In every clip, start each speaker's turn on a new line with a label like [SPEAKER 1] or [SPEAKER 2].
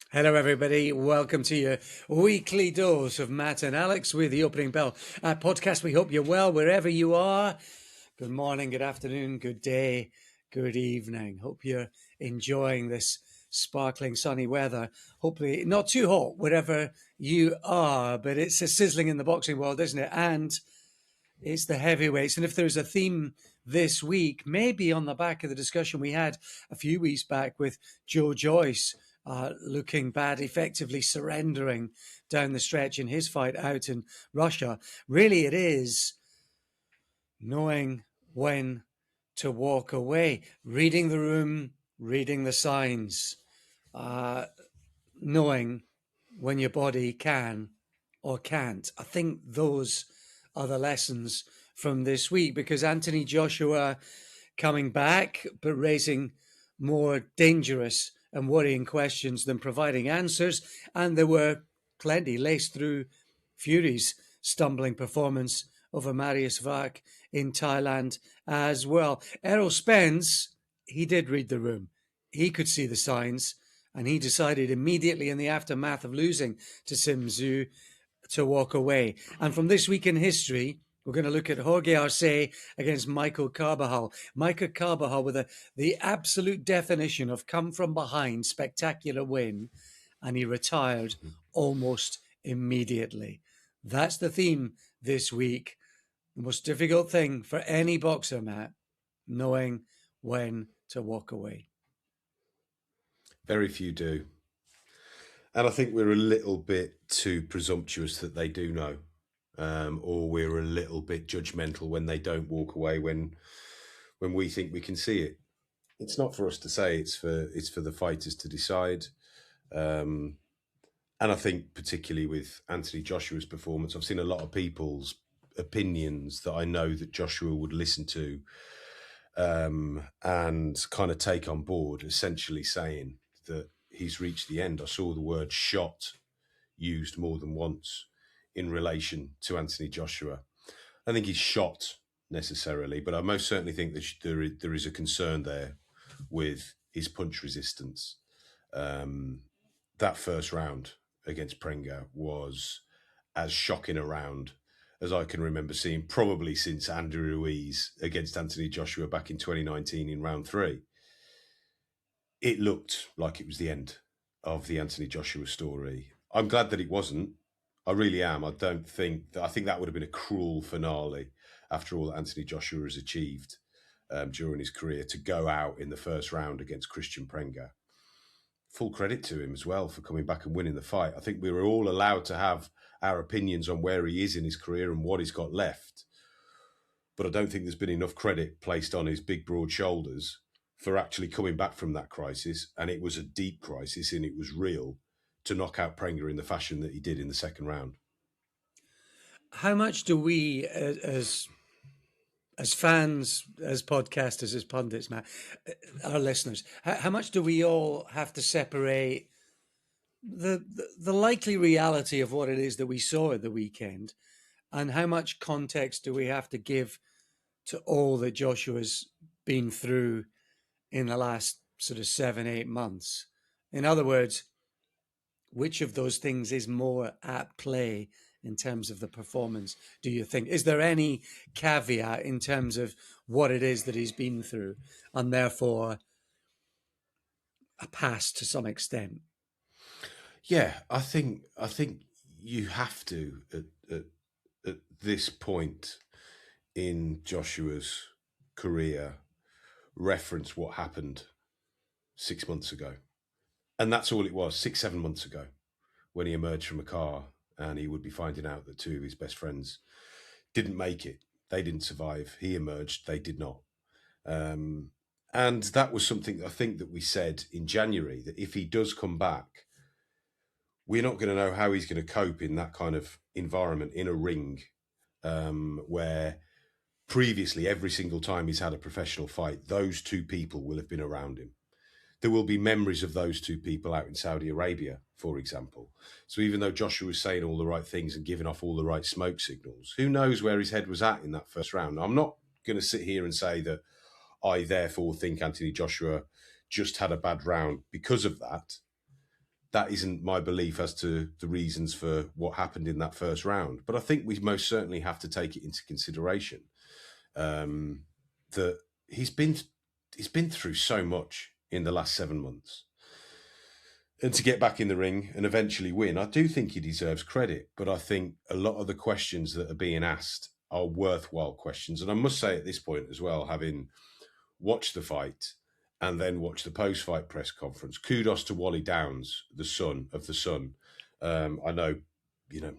[SPEAKER 1] Hello, everybody. Welcome to your weekly dose of Matt and Alex with the Opening Bell podcast. We hope you're well wherever you are. Good morning, good afternoon, good day, good evening. Hope you're enjoying this sparkling sunny weather. Hopefully not too hot wherever you are, but it's a sizzling in the boxing world, isn't it? And it's the heavyweights. And if there's a theme this week, maybe on the back of the discussion we had a few weeks back with Joe Joyce, looking bad, effectively surrendering down the stretch in his fight out in Russia. Really, it is knowing when to walk away, reading the room, reading the signs, knowing when your body can or can't. I think those are the lessons from this week, because Anthony Joshua coming back, but raising more dangerous and worrying questions than providing answers. And there were plenty laced through Fury's stumbling performance over Mariusz Wach in Thailand as well. Errol Spence, he did read the room. He could see the signs, and he decided immediately in the aftermath of losing to Tim Tszyu to walk away. And from this week in history, we're going to look at Jorge Arce against Michael Carbajal. Michael Carbajal with the absolute definition of come from behind, spectacular win, and he retired almost immediately. That's the theme this week. The most difficult thing for any boxer, Matt, knowing when to walk away.
[SPEAKER 2] Very few do. And I think we're a little bit too presumptuous that they do know. Or we're a little bit judgmental when they don't walk away when we think we can see it. It's not for us to say, it's for the fighters to decide. And I think particularly with Anthony Joshua's performance, I've seen a lot of people's opinions that I know that Joshua would listen to and kind of take on board, essentially saying that he's reached the end. I saw the word shot used more than once in relation to Anthony Joshua. I think he's shot necessarily, but I most certainly think that there is a concern there with his punch resistance. That first round against Prenga was as shocking a round as I can remember seeing, probably since Andy Ruiz against Anthony Joshua back in 2019 in round 3. It looked like it was the end of the Anthony Joshua story. I'm glad that it wasn't. I really am. I think that would have been a cruel finale after all that Anthony Joshua has achieved during his career, to go out in the first round against Kristian Prenga. Full credit to him as well for coming back and winning the fight. I think we were all allowed to have our opinions on where he is in his career and what he's got left. But I don't think there's been enough credit placed on his big, broad shoulders for actually coming back from that crisis. And it was a deep crisis, and it was real, to knock out Prenga in the fashion that he did in the second round.
[SPEAKER 1] How much do we, as fans, as podcasters, as pundits, Matt, our listeners, how much do we all have to separate the likely reality of what it is that we saw at the weekend, and how much context do we have to give to all that Joshua's been through in the last sort of 7-8 months? In other words, which of those things is more at play in terms of the performance, do you think? Is there any caveat in terms of what it is that he's been through, and therefore a pass to some extent?
[SPEAKER 2] Yeah, I think you have to at this point in Joshua's career reference what happened 6 months ago. And that's all it was, 6-7 months ago, when he emerged from a car and he would be finding out that 2 of his best friends didn't make it. They didn't survive. He emerged. They did not. And that was something I think that we said in January, that if he does come back, we're not going to know how he's going to cope in that kind of environment in a ring where previously every single time he's had a professional fight, those 2 people will have been around him. There will be memories of those 2 people out in Saudi Arabia, for example. So even though Joshua was saying all the right things and giving off all the right smoke signals, who knows where his head was at in that first round? Now, I'm not going to sit here and say that I therefore think Anthony Joshua just had a bad round because of that. that isn't my belief as to the reasons for what happened in that first round. But I think we most certainly have to take it into consideration that he's been through so much in the last 7 months. And to get back in the ring and eventually win, I do think he deserves credit. But I think a lot of the questions that are being asked are worthwhile questions. And I must say at this point as well, having watched the fight and then watched the post-fight press conference, kudos to Wally Downs, the son of the Sun. I know,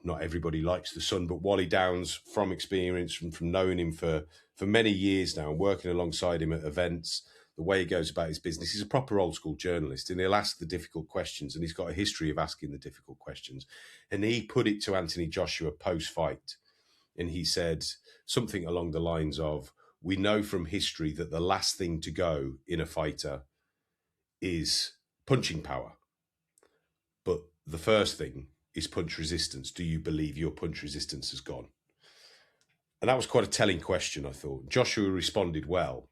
[SPEAKER 2] not everybody likes the Sun, but Wally Downs, from experience, from knowing him for many years now and working alongside him at events, the way he goes about his business, he's a proper old school journalist, and he'll ask the difficult questions, and he's got a history of asking the difficult questions. And he put it to Anthony Joshua post-fight, and he said something along the lines of, we know from history that the last thing to go in a fighter is punching power. But the first thing is punch resistance. Do you believe your punch resistance has gone? And that was quite a telling question, I thought. Joshua responded well.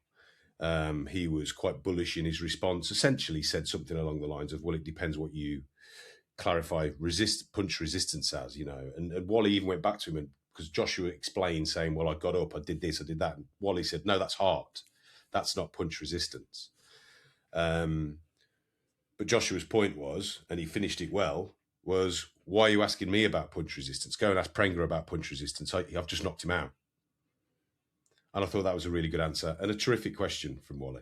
[SPEAKER 2] He was quite bullish in his response, essentially said something along the lines of, well, it depends what you clarify punch resistance as, And Wally even went back to him, because Joshua explained, saying, well, I got up, I did this, I did that. And Wally said, no, that's heart. That's not punch resistance. But Joshua's point was, and he finished it well, was, why are you asking me about punch resistance? Go and ask Prenga about punch resistance. I've just knocked him out. And I thought that was a really good answer and a terrific question from Wally.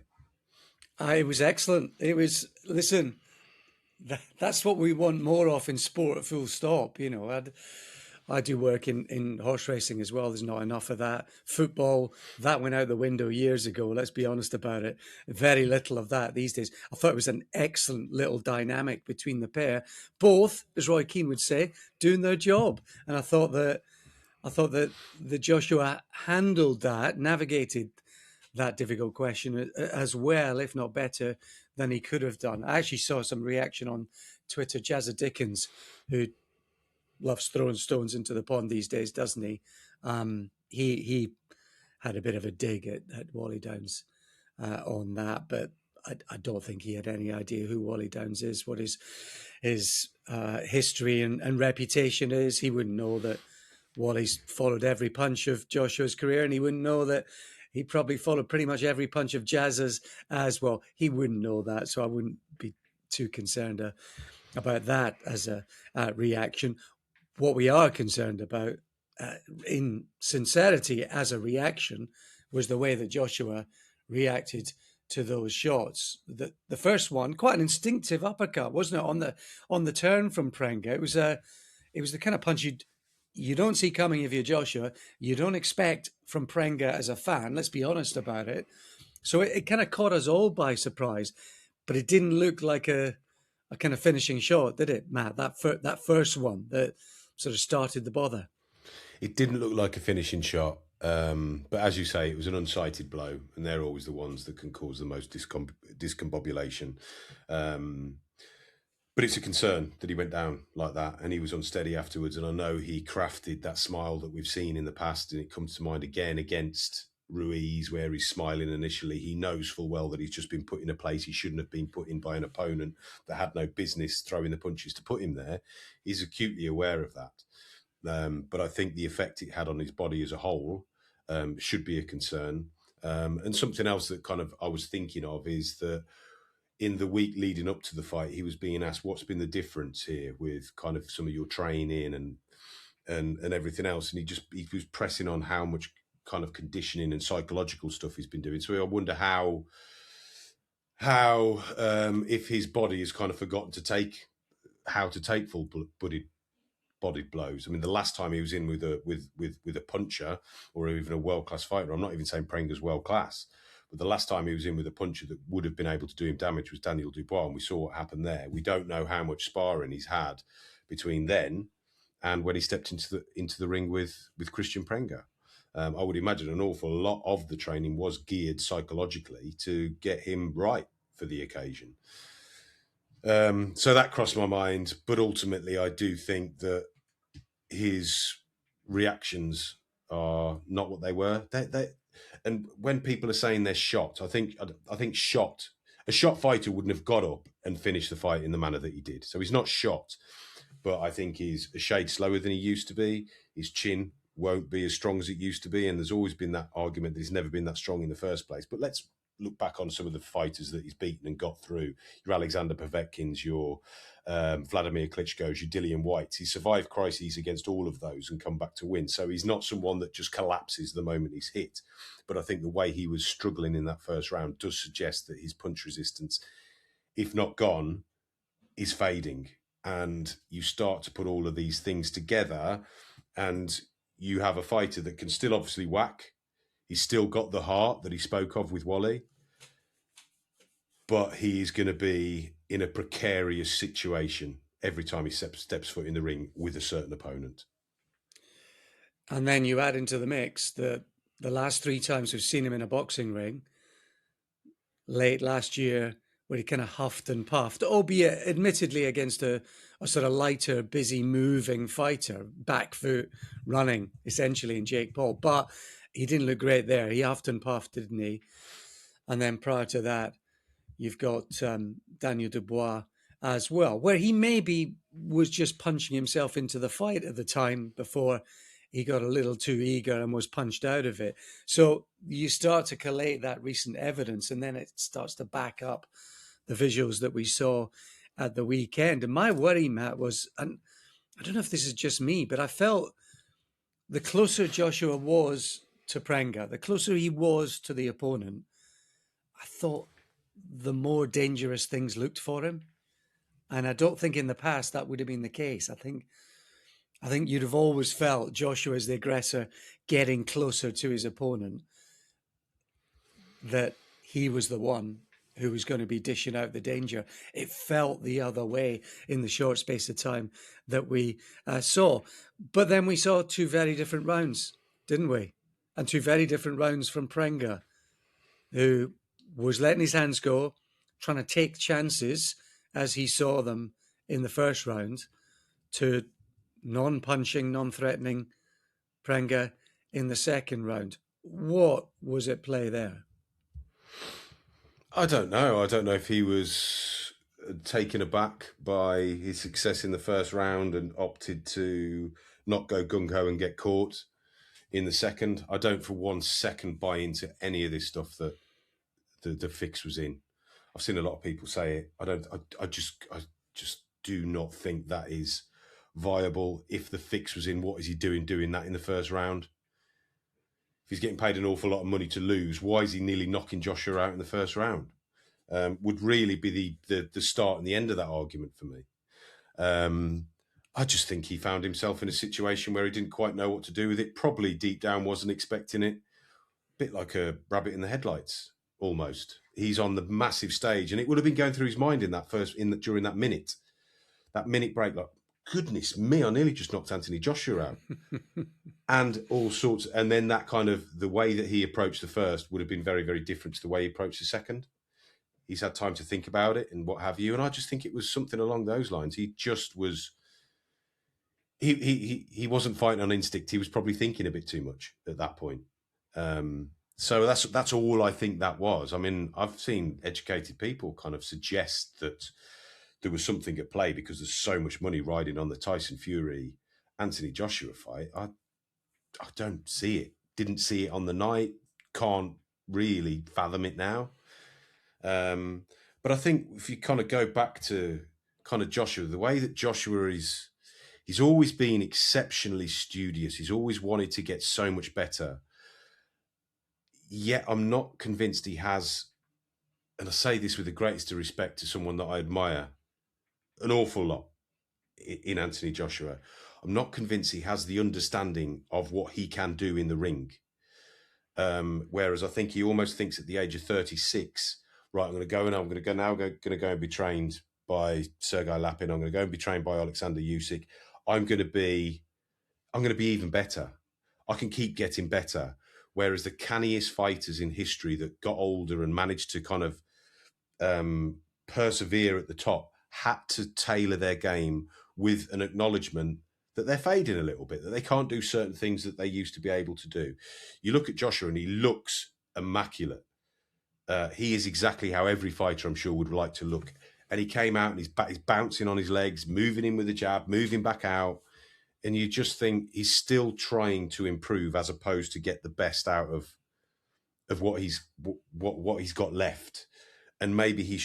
[SPEAKER 1] It was excellent. It was, listen, that's what we want more of in sport, full stop. I do work in horse racing as well. There's not enough of that. Football, that went out the window years ago. Let's be honest about it. Very little of that these days. I thought it was an excellent little dynamic between the pair. Both, as Roy Keane would say, doing their job. And I thought that the Joshua handled that, navigated that difficult question as well, if not better, than he could have done. I actually saw some reaction on Twitter. Jazza Dickens, who loves throwing stones into the pond these days, doesn't he? He had a bit of a dig at Wally Downs on that, but I don't think he had any idea who Wally Downs is, what his history and reputation is. He wouldn't know that Wally's followed every punch of Joshua's career, and he wouldn't know that he probably followed pretty much every punch of Jazz's as well. He wouldn't know that, so I wouldn't be too concerned about that as a reaction. What we are concerned about, in sincerity as a reaction, was the way that Joshua reacted to those shots. The first one, quite an instinctive uppercut, wasn't it, on the turn from Prenga? It was the kind of punch you don't see coming if you're Joshua. You don't expect from Prenga as a fan. Let's be honest about it. So it kind of caught us all by surprise, but it didn't look like a kind of finishing shot, did it, Matt? That first one that sort of started the bother.
[SPEAKER 2] It didn't look like a finishing shot, but as you say, it was an unsighted blow, and they're always the ones that can cause the most discombobulation. But it's a concern that he went down like that, and he was unsteady afterwards. And I know he crafted that smile that we've seen in the past, and it comes to mind again against Ruiz, where he's smiling initially. He knows full well that he's just been put in a place he shouldn't have been put in by an opponent that had no business throwing the punches to put him there. He's acutely aware of that. But I think the effect it had on his body as a whole should be a concern. And something else that kind of I was thinking of is that in the week leading up to the fight, he was being asked, what's been the difference here with kind of some of your training and everything else? And he was pressing on how much kind of conditioning and psychological stuff he's been doing. So I wonder how if his body has kind of forgotten how to take full-bodied blows. I mean, the last time he was in with a puncher or even a world-class fighter, I'm not even saying Prenga's world-class, but the last time he was in with a puncher that would have been able to do him damage was Daniel Dubois, and we saw what happened there. We don't know how much sparring he's had between then and when he stepped into the ring with Kristian Prenga. I would imagine an awful lot of the training was geared psychologically to get him right for the occasion. So that crossed my mind, but ultimately I do think that his reactions are not what they were. And when people are saying they're shot, I think shot A shot fighter wouldn't have got up and finished the fight in the manner that he did. So he's not shot, but I think he's a shade slower than he used to be. His chin won't be as strong as it used to be, and there's always been that argument that he's never been that strong in the first place. But let's look back on some of the fighters that he's beaten and got through. Your Alexander Povetkins, your Vladimir Klitschko's, your Dillian Whites. He survived crises against all of those and come back to win. So he's not someone that just collapses the moment he's hit. But I think the way he was struggling in that first round does suggest that his punch resistance, if not gone, is fading. And you start to put all of these things together, and you have a fighter that can still obviously whack. He's still got the heart that he spoke of with Wally, but he is going to be in a precarious situation every time he steps foot in the ring with a certain opponent.
[SPEAKER 1] And then you add into the mix that the last 3 times we've seen him in a boxing ring, late last year, where he kind of huffed and puffed, albeit admittedly against a sort of lighter, busy, moving fighter, back foot running, essentially, in Jake Paul. But he didn't look great there. He huffed and puffed, didn't he? And then prior to that, you've got Daniel Dubois as well, where he maybe was just punching himself into the fight at the time before he got a little too eager and was punched out of it. So you start to collate that recent evidence, and then it starts to back up the visuals that we saw at the weekend. And my worry, Matt, was, and I don't know if this is just me, but I felt the closer Joshua was to Prenga, the closer he was to the opponent, I thought the more dangerous things looked for him. And I don't think in the past that would have been the case. I think you'd have always felt Joshua as the aggressor getting closer to his opponent, that he was the one who was going to be dishing out the danger. It felt the other way in the short space of time that we saw. But then we saw 2 very different rounds, didn't we? And 2 very different rounds from Prenga, who was letting his hands go, trying to take chances as he saw them in the first round, to non-punching, non-threatening Prenga in the second round. What was at play there?
[SPEAKER 2] I don't know. I don't know if he was taken aback by his success in the first round and opted to not go gung-ho and get caught in the second. I don't for 1 second buy into any of this stuff that the fix was in. I've seen a lot of people say it. I just do not think that is viable. If the fix was in, what is he doing that in the first round? If he's getting paid an awful lot of money to lose, why is he nearly knocking Joshua out in the first round? Would really be the start and the end of that argument for me. I just think he found himself in a situation where he didn't quite know what to do with it. Probably deep down wasn't expecting it. A bit like a rabbit in the headlights, almost. He's on the massive stage, and it would have been going through his mind during that minute break, like, goodness me, I nearly just knocked Anthony Joshua out. And all sorts. And then that kind of, the way that he approached the first would have been very, very different to the way he approached the second. He's had time to think about it and what have you. And I just think it was something along those lines. He just was, he wasn't fighting on instinct. He was probably thinking a bit too much at that point. So that's all I think that was. I mean, I've seen educated people kind of suggest that there was something at play because there's so much money riding on the Tyson Fury Anthony Joshua fight. I don't see it. Didn't see it on the night. Can't really fathom it now. But I think if you kind of go back to kind of Joshua, the way that Joshua is, he's always been exceptionally studious. He's always wanted to get so much better. Yet I'm not convinced he has, and I say this with the greatest of respect to someone that I admire an awful lot in Anthony Joshua. I'm not convinced he has the understanding of what he can do in the ring. Whereas I think he almost thinks at the age of 36, right, I'm going to go and be trained by Sergei Lapin. I'm going to go and be trained by Alexander Usyk. I'm going to be even better. I can keep getting better. Whereas the canniest fighters in history that got older and managed to kind of persevere at the top had to tailor their game with an acknowledgement that they're fading a little bit, that they can't do certain things that they used to be able to do. You look at Joshua and he looks immaculate. He is exactly how every fighter, I'm sure, would like to look. And he came out and he's bouncing on his legs, moving in with the jab, moving back out. And you just think he's still trying to improve as opposed to get the best out of what he's got left. And maybe he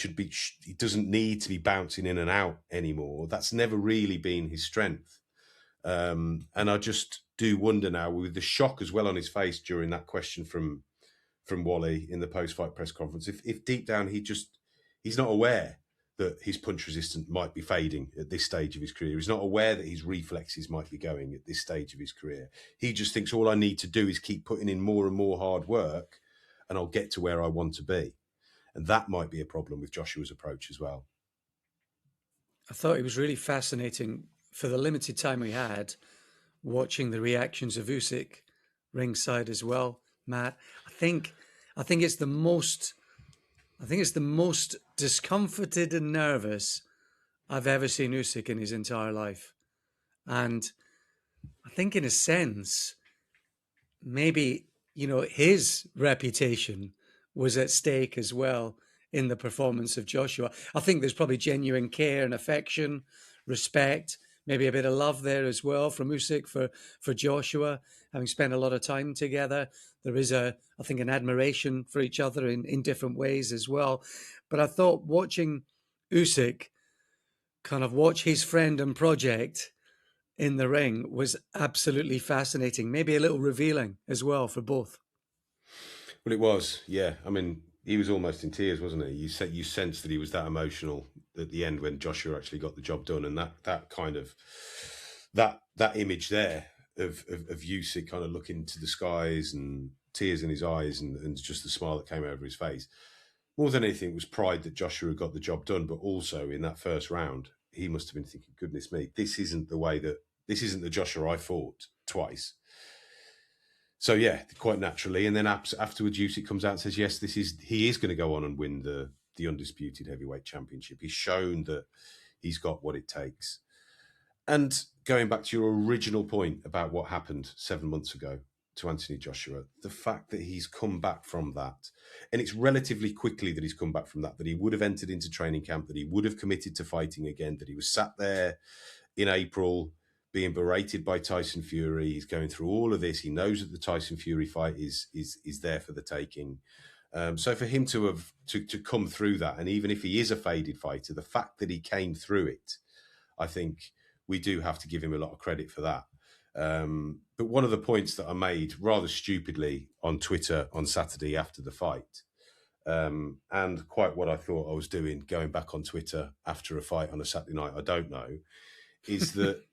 [SPEAKER 2] doesn't need to be bouncing in and out anymore. That's never really been his strength. And I just do wonder now, with the shock as well on his face during that question from Wally in the post-fight press conference, if deep down he's not aware that his punch resistance might be fading at this stage of his career. He's not aware that his reflexes might be going at this stage of his career. He just thinks all I need to do is keep putting in more and more hard work and I'll get to where I want to be. And that might be a problem with Joshua's approach as well.
[SPEAKER 1] I thought it was really fascinating for the limited time we had watching the reactions of Usyk ringside as well, Matt. I think it's the most discomforted and nervous I've ever seen Usyk in his entire life. And I think in a sense, maybe, his reputation was at stake as well in the performance of Joshua. I think there's probably genuine care and affection, respect, maybe a bit of love there as well from Usyk for Joshua, having spent a lot of time together. There is I think, an admiration for each other in different ways as well. But I thought watching Usyk kind of watch his friend and project in the ring was absolutely fascinating, maybe a little revealing as well for both.
[SPEAKER 2] Well, it was, yeah. I mean, he was almost in tears, wasn't he? You sensed that he was that emotional at the end when Joshua actually got the job done, and that kind of that image there of Usyk kind of looking to the skies and tears in his eyes and just the smile that came over his face. More than anything, was pride that Joshua got the job done, but also in that first round, he must have been thinking, "Goodness me, this isn't the Joshua I fought twice." So yeah, quite naturally, and then afterwards, Usyk comes out and says, "Yes, he is going to go on and win the undisputed heavyweight championship. He's shown that he's got what it takes." And going back to your original point about what happened 7 months ago to Anthony Joshua, the fact that he's come back from that, and it's relatively quickly that he's come back from that he would have entered into training camp, that he would have committed to fighting again, that he was sat there in April being berated by Tyson Fury. He's going through all of this. He knows that the Tyson Fury fight is there for the taking. So for him to come through that, and even if he is a faded fighter, the fact that he came through it, I think we do have to give him a lot of credit for that. But one of the points that I made rather stupidly on Twitter on Saturday after the fight, and quite what I thought I was doing going back on Twitter after a fight on a Saturday night, I don't know, is that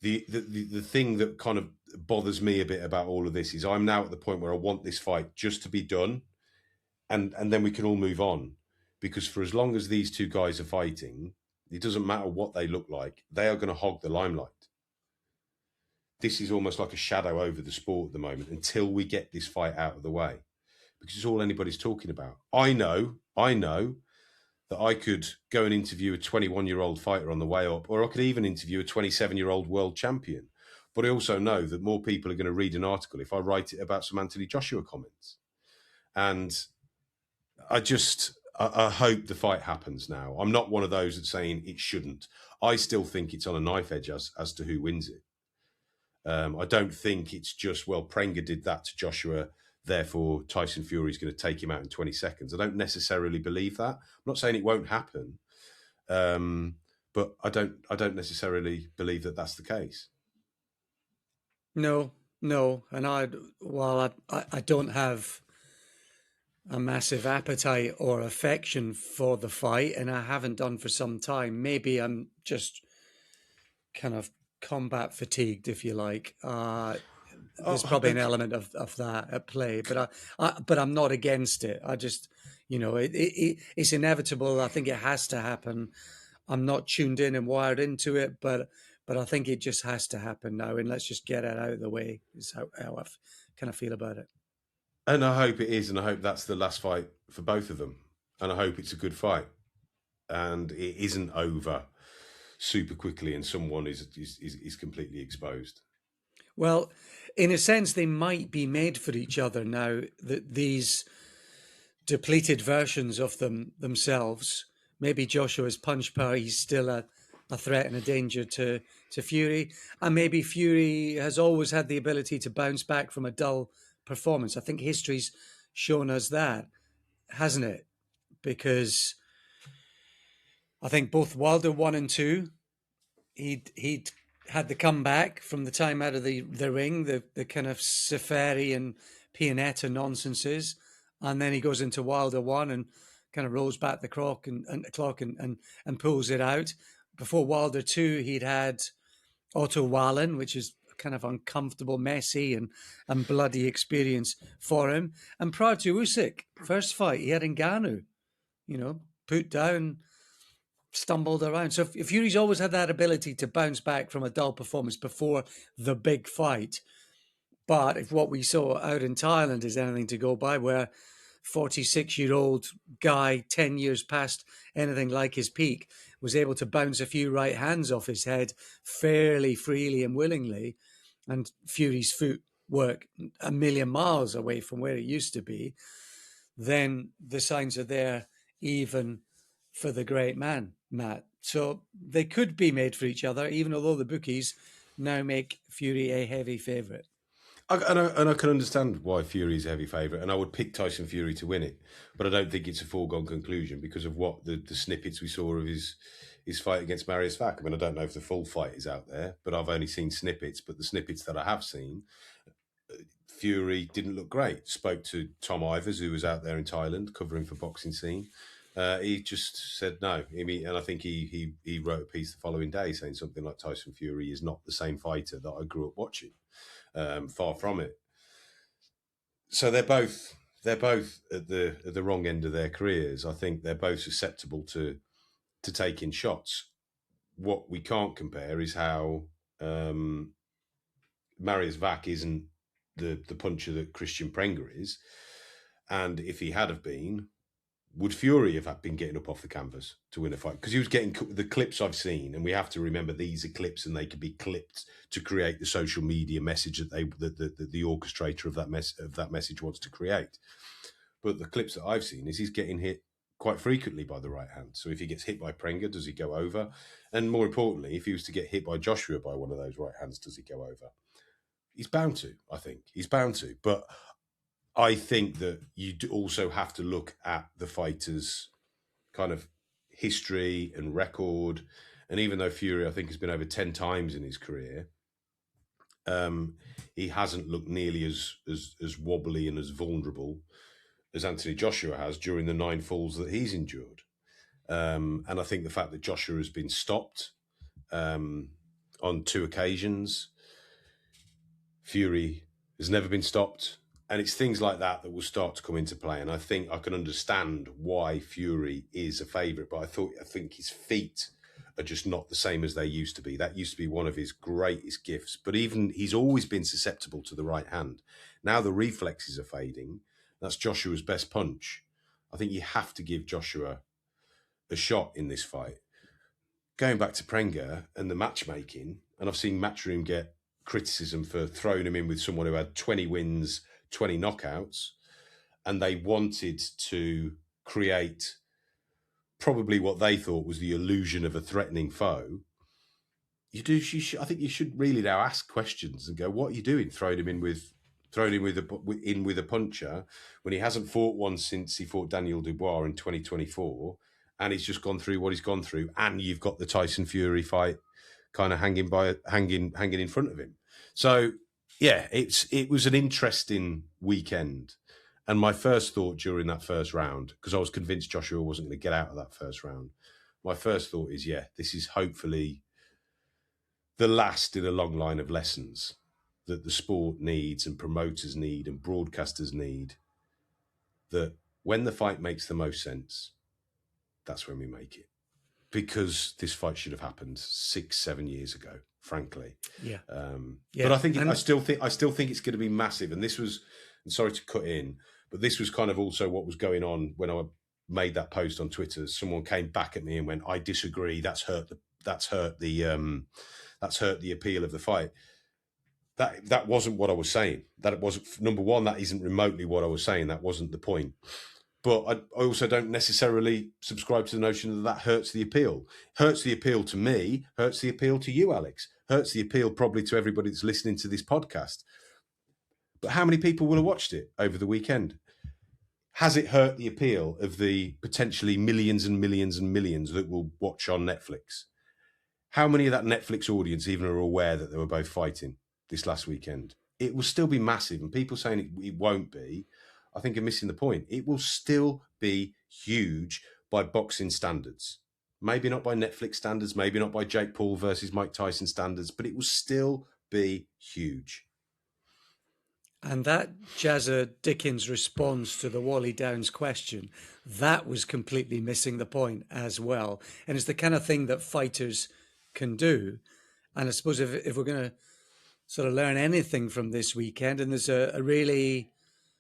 [SPEAKER 2] the thing that kind of bothers me a bit about all of this is I'm now at the point where I want this fight just to be done, and then we can all move on, because for as long as these two guys are fighting, it doesn't matter what they look like, they are going to hog the limelight. This is almost like a shadow over the sport at the moment until we get this fight out of the way, because it's all anybody's talking about. I know that I could go and interview a 21-year-old fighter on the way up, or I could even interview a 27-year-old world champion. But I also know that more people are going to read an article if I write it about some Anthony Joshua comments. And I hope the fight happens now. I'm not one of those that's saying it shouldn't. I still think it's on a knife edge as to who wins it. I don't think it's just, well, Prenga did that to Joshua, therefore Tyson Fury is going to take him out in 20 seconds. I don't necessarily believe that. I'm not saying it won't happen, but I don't necessarily believe that that's the case.
[SPEAKER 1] No, and I don't have a massive appetite or affection for the fight, and I haven't done for some time. Maybe I'm just kind of combat fatigued, if you like. There's probably an element of that at play, but I'm not against it. I just, it's inevitable. I think it has to happen. I'm not tuned in and wired into it, but I think it just has to happen now, and let's just get it out of the way. Is how I kind of feel about it.
[SPEAKER 2] And I hope it is, and I hope that's the last fight for both of them, and I hope it's a good fight, and it isn't over super quickly, and someone is completely exposed.
[SPEAKER 1] Well, in a sense, they might be made for each other now that these depleted versions of themselves. Maybe Joshua's punch power, he's still a threat and a danger to Fury. And maybe Fury has always had the ability to bounce back from a dull performance. I think history's shown us that, hasn't it? Because I think both Wilder 1 and 2, he'd had the comeback from the time out of the ring, the kind of Safari and Pianetta nonsenses. And then he goes into Wilder 1 and kind of rolls back the clock and pulls it out. Before Wilder 2, he'd had Otto Wallen, which is a kind of uncomfortable, messy and bloody experience for him. And prior to Usyk, first fight, he had Ngannou, put down, stumbled around. So Fury's always had that ability to bounce back from a dull performance before the big fight. But if what we saw out in Thailand is anything to go by, where 46-year-old guy, 10 years past anything like his peak, was able to bounce a few right hands off his head fairly freely and willingly, and Fury's footwork a million miles away from where it used to be, then the signs are there even for the great man, Matt. So they could be made for each other, even although the bookies now make Fury a heavy favourite.
[SPEAKER 2] And I can understand why Fury's a heavy favourite, and I would pick Tyson Fury to win it, but I don't think it's a foregone conclusion because of what the snippets we saw of his fight against Mariusz Wach. I mean, I don't know if the full fight is out there, but I've only seen snippets. But the snippets that I have seen, Fury didn't look great. Spoke to Tom Ivers, who was out there in Thailand covering for Boxing Scene. He just said no. And I think he wrote a piece the following day saying something like Tyson Fury is not the same fighter that I grew up watching. Far from it. So they're both at the wrong end of their careers. I think they're both susceptible to taking shots. What we can't compare is how Mariusz Wach isn't the puncher that Kristian Prenga is, and if he had have been, would Fury have been getting up off the canvas to win a fight? Because he was getting the clips I've seen, and we have to remember these are clips, and they can be clipped to create the social media message that the orchestrator of that message wants to create. But the clips that I've seen is he's getting hit quite frequently by the right hand. So if he gets hit by Prenga, does he go over? And more importantly, if he was to get hit by Joshua by one of those right hands, does he go over? He's bound to. I think he's bound to, but I think that you also have to look at the fighter's kind of history and record. And even though Fury, I think, has been over 10 times in his career, he hasn't looked nearly as wobbly and as vulnerable as Anthony Joshua has during the 9 falls that he's endured. And I think the fact that Joshua has been stopped on 2 occasions, Fury has never been stopped. And it's things like that will start to come into play. And I think I can understand why Fury is a favourite, but I think his feet are just not the same as they used to be. That used to be one of his greatest gifts. But even he's always been susceptible to the right hand. Now the reflexes are fading. That's Joshua's best punch. I think you have to give Joshua a shot in this fight. Going back to Prenga and the matchmaking, and I've seen Matchroom get criticism for throwing him in with someone who had 20 wins, 20 knockouts, and they wanted to create probably what they thought was the illusion of a threatening foe. I think you should really now ask questions and go, what are you doing throwing him in with a puncher when he hasn't fought one since he fought Daniel Dubois in 2024, and he's just gone through what he's gone through, and you've got the Tyson Fury fight kind of hanging in front of him. So yeah, it was an interesting weekend. And my first thought during that first round, because I was convinced Joshua wasn't going to get out of that first round, my first thought is, this is hopefully the last in a long line of lessons that the sport needs and promoters need and broadcasters need, that when the fight makes the most sense, that's when we make it. Because this fight should have happened 6-7 years ago, frankly.
[SPEAKER 1] Yeah.
[SPEAKER 2] But I still think it's going to be massive. And this was, and sorry to cut in, but this was kind of also what was going on when I made that post on Twitter. Someone came back at me and went, "I disagree. That's hurt the appeal of the fight." That wasn't what I was saying. That it wasn't, number one, that isn't remotely what I was saying. That wasn't the point. But I also don't necessarily subscribe to the notion that hurts the appeal. Hurts the appeal to me, hurts the appeal to you, Alex. Hurts the appeal probably to everybody that's listening to this podcast. But how many people will have watched it over the weekend? Has it hurt the appeal of the potentially millions and millions and millions that will watch on Netflix? How many of that Netflix audience even are aware that they were both fighting this last weekend? It will still be massive, and people saying it won't be, I think are missing the point. It will still be huge by boxing standards. Maybe not by Netflix standards, maybe not by Jake Paul versus Mike Tyson standards, but it will still be huge.
[SPEAKER 1] And that Jazza Dickens response to the Wally Downs question, that was completely missing the point as well. And it's the kind of thing that fighters can do. And I suppose if we're going to sort of learn anything from this weekend, and there's a really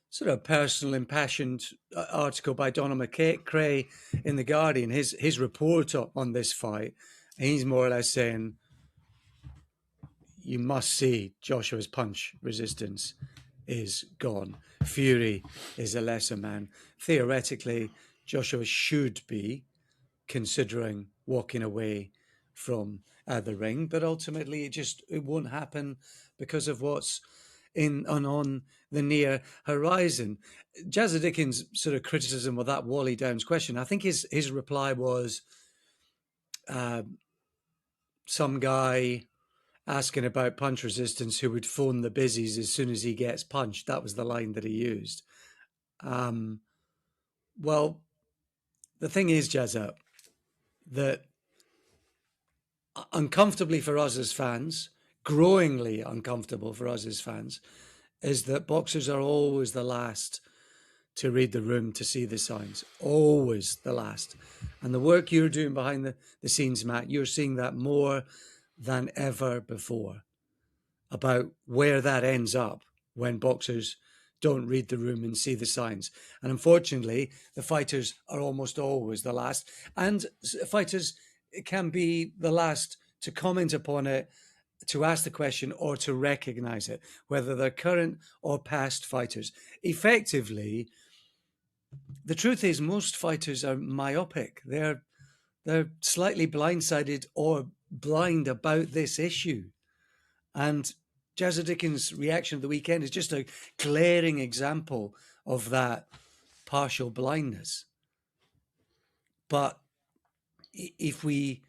[SPEAKER 1] sort of personal, impassioned article by Donald McCrae in The Guardian, his report on this fight, and he's more or less saying, you must see Joshua's punch resistance is gone. Fury is a lesser man. Theoretically, Joshua should be considering walking away from the ring, but ultimately it won't happen because of what's on the near horizon. Jazza Dickens' sort of criticism of that Wally Downs question, I think his reply was some guy asking about punch resistance who would phone the busies as soon as he gets punched. That was the line that he used. Well, the thing is, Jazza, that uncomfortably for us as fans, growingly uncomfortable for us as fans, is that boxers are always the last to read the room, to see the signs. Always the last. And the work you're doing behind the scenes, Matt, you're seeing that more than ever before about where that ends up when boxers don't read the room and see the signs. And unfortunately, the fighters are almost always the last. And fighters can be the last to comment upon it, to ask the question, or to recognize it, whether they're current or past fighters. Effectively, the truth is most fighters are myopic. They're slightly blindsided or blind about this issue. And Jazza Dickens' reaction of the weekend is just a glaring example of that partial blindness. But if we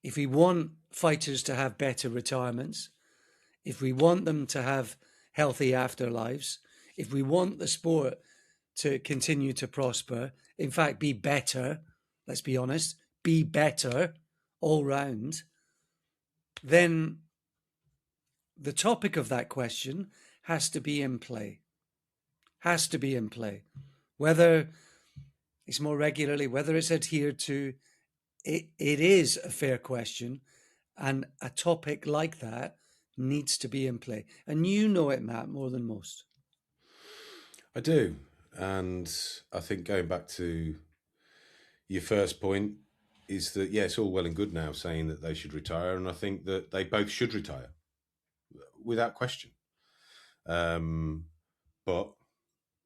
[SPEAKER 1] want fighters to have better retirements, if we want them to have healthy afterlives, if we want the sport to continue to prosper, in fact, be better, let's be honest, be better all round, then the topic of that question has to be in play. Has to be in play. Whether it's more regularly, whether it's adhered to, it is a fair question. And a topic like that needs to be in play. And you know it, Matt, more than most.
[SPEAKER 2] I do. And I think going back to your first point is that, yeah, it's all well and good now saying that they should retire. And I think that they both should retire without question. But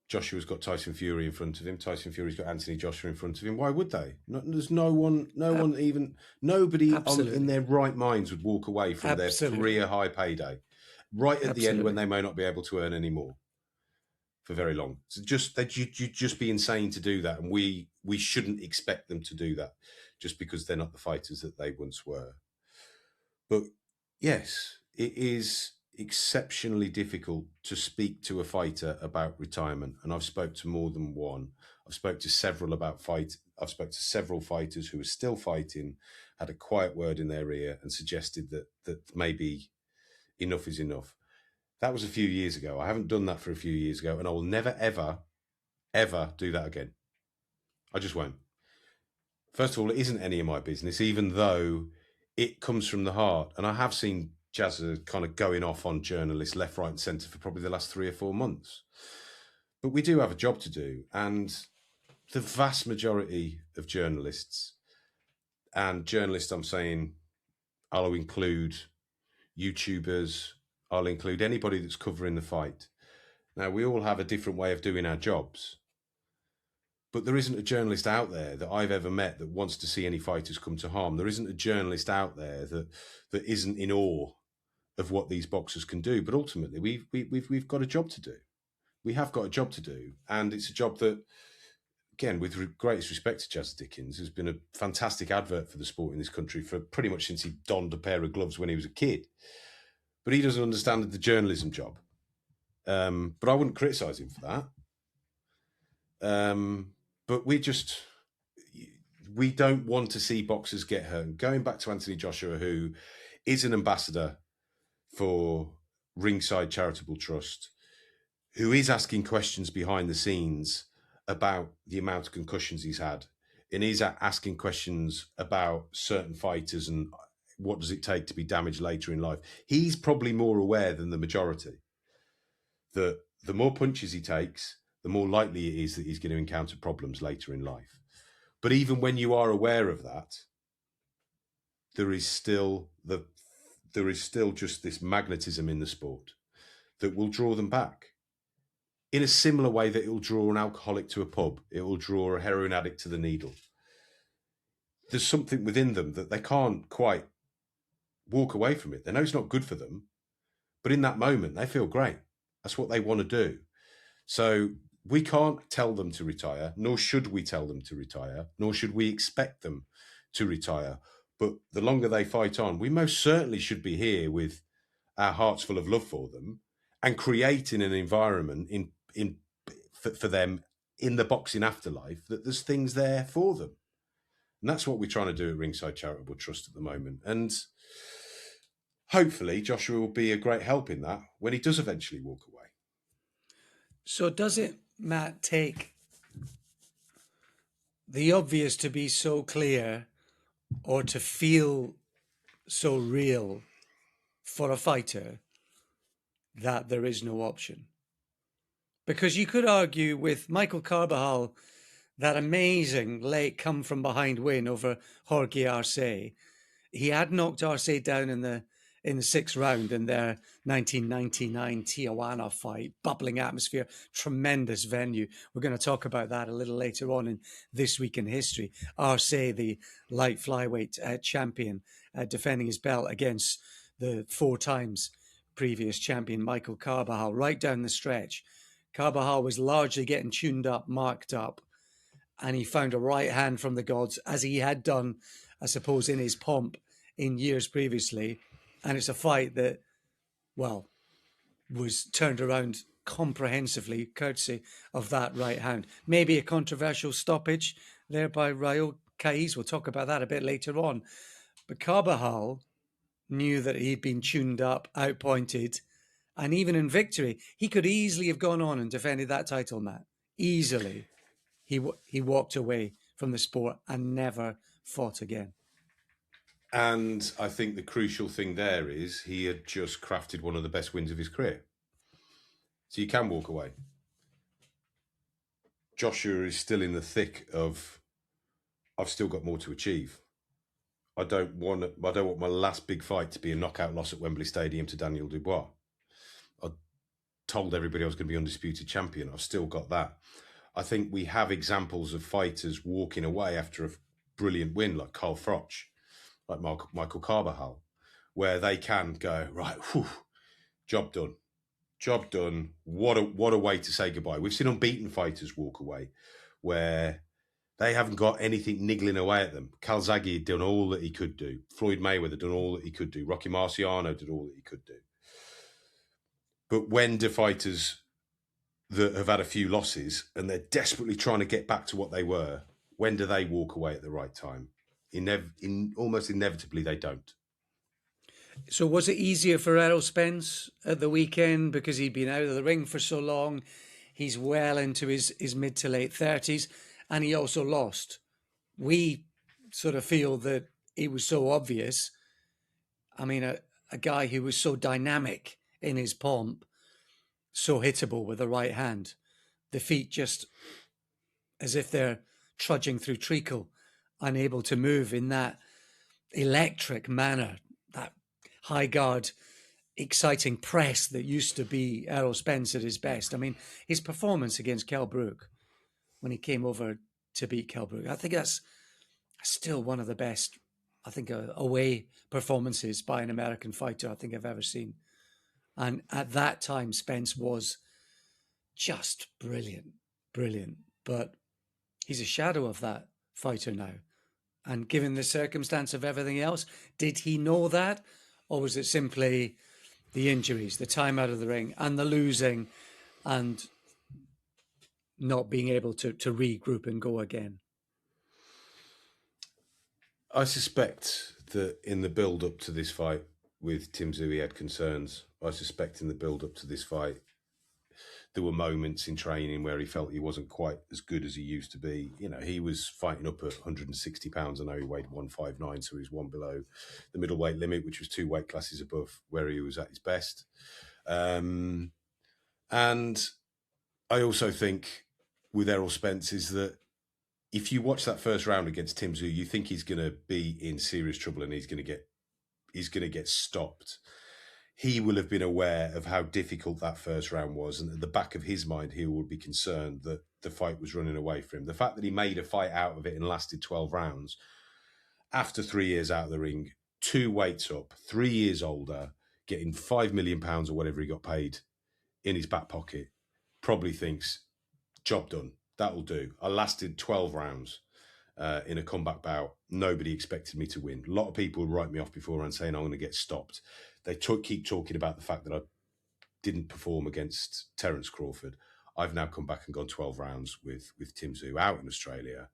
[SPEAKER 2] Joshua's got Tyson Fury in front of him. Tyson Fury's got Anthony Joshua in front of him. Why would they? There's nobody in their right minds would walk away from their career high payday right at the end when they may not be able to earn any more for very long. So you'd just be insane to do that. And we shouldn't expect them to do that just because they're not the fighters that they once were. But yes, it is exceptionally difficult to speak to a fighter about retirement, and I've spoke to more than one. I've spoke to several fighters who are still fighting, had a quiet word in their ear and suggested that maybe enough is enough. That was a few years ago. I haven't done that for a few years ago, and I will never, ever, ever do that again. I just won't. First of all, it isn't any of my business, even though it comes from the heart. And I have seen Jazza kind of going off on journalists left, right and centre for probably the last 3 or 4 months. But we do have a job to do. And the vast majority of journalists, and journalists I'm saying, I'll include YouTubers, I'll include anybody that's covering the fight. Now, we all have a different way of doing our jobs. But there isn't a journalist out there that I've ever met that wants to see any fighters come to harm. There isn't a journalist out there that isn't in awe of what these boxers can do. But ultimately, we've got a job to do. We have got a job to do, and it's a job that, again, with greatest respect to Jazz Dickens, has been a fantastic advert for the sport in this country for pretty much since he donned a pair of gloves when he was a kid. But he doesn't understand the journalism job. But I wouldn't criticise him for that. But we don't want to see boxers get hurt. Going back to Anthony Joshua, who is an ambassador for Ringside Charitable Trust, who is asking questions behind the scenes about the amount of concussions he's had, and he's asking questions about certain fighters and what does it take to be damaged later in life. He's probably more aware than the majority that the more punches he takes, the more likely it is that he's going to encounter problems later in life. But even when you are aware of that, there is still just this magnetism in the sport that will draw them back. In a similar way that it will draw an alcoholic to a pub, it will draw a heroin addict to the needle. There's something within them that they can't quite walk away from it. They know it's not good for them, but in that moment, they feel great. That's what they want to do. So we can't tell them to retire, nor should we tell them to retire, nor should we expect them to retire. But the longer they fight on, we most certainly should be here with our hearts full of love for them and creating an environment for them in the boxing afterlife that there's things there for them. And that's what we're trying to do at Ringside Charitable Trust at the moment. And hopefully Joshua will be a great help in that when he does eventually walk away.
[SPEAKER 1] So does it, Matt, take the obvious to be so clear or to feel so real for a fighter that there is no option? Because you could argue with Michael Carbajal, that amazing late come from behind win over Jorge Arce. He had knocked Arce down in the sixth round in their 1999 Tijuana fight. Bubbling atmosphere, tremendous venue. We're going to talk about that a little later on in This Week in History. Arce, the light flyweight champion, defending his belt against the 4 times previous champion Michael Carbajal. Right down the stretch, Carbajal was largely getting tuned up, marked up, and he found a right hand from the gods, as he had done, I suppose, in his pomp in years previously. And it's a fight that, well, was turned around comprehensively, courtesy of that right hand. Maybe a controversial stoppage there by Raul Caiz. We'll talk about that a bit later on. But Carbajal knew that he'd been tuned up, outpointed, and even in victory, he could easily have gone on and defended that title, Matt. Easily. He walked away from the sport and never fought again.
[SPEAKER 2] And I think the crucial thing there is he had just crafted one of the best wins of his career. So you can walk away. Joshua is still in the thick of, I've still got more to achieve. I don't want my last big fight to be a knockout loss at Wembley Stadium to Daniel Dubois. I told everybody I was going to be undisputed champion. I've still got that. I think we have examples of fighters walking away after a brilliant win, like Carl Froch, like Michael Carbajal, where they can go, right, whew, job done. Job done. What a way to say goodbye. We've seen unbeaten fighters walk away where they haven't got anything niggling away at them. Calzaghe had done all that he could do. Floyd Mayweather done all that he could do. Rocky Marciano did all that he could do. But when do fighters that have had a few losses and they're desperately trying to get back to what they were, when do they walk away at the right time? Almost inevitably, they don't.
[SPEAKER 1] So was it easier for Errol Spence at the weekend because he'd been out of the ring for so long? He's well into his mid to late 30s, and he also lost. We sort of feel that it was so obvious. I mean, a guy who was so dynamic in his pomp, so hittable with the right hand, the feet just as if they're trudging through treacle, unable to move in that electric manner, that high guard, exciting press that used to be Errol Spence at his best. I mean, his performance against Kell Brook when he came over to beat Kell Brook. I think that's still one of the best, I think, away performances by an American fighter I think I've ever seen. And at that time, Spence was just brilliant. But he's a shadow of that fighter now. And given the circumstance of everything else, did he know that? Or was it simply the injuries, the time out of the ring, and the losing, and not being able to regroup and go again?
[SPEAKER 2] I suspect that in the build-up to this fight with Tim Tszyu, he had concerns. I suspect in the build-up to this fight, there were moments in training where he felt he wasn't quite as good as he used to be. You know, he was fighting up at 160 pounds. I know he weighed 159, so he was one below the middleweight limit, which was 2 weight classes above where he was at his best. And I also think with Errol Spence is that if you watch that first round against Tim Tszyu, you think he's going to be in serious trouble and he's going to get stopped. He will have been aware of how difficult that first round was, and at the back of his mind, he would be concerned that the fight was running away from him. The fact that he made a fight out of it and lasted 12 rounds, after 3 years out of the ring, 2 weights up, 3 years older, getting £5 million or whatever he got paid in his back pocket, probably thinks, job done, that'll do. I lasted 12 rounds in a comeback bout. Nobody expected me to win. A lot of people would write me off beforehand saying I'm going to get stopped. They keep talking about the fact that I didn't perform against Terence Crawford. I've now come back and gone 12 rounds with Tim Tszyu out in Australia.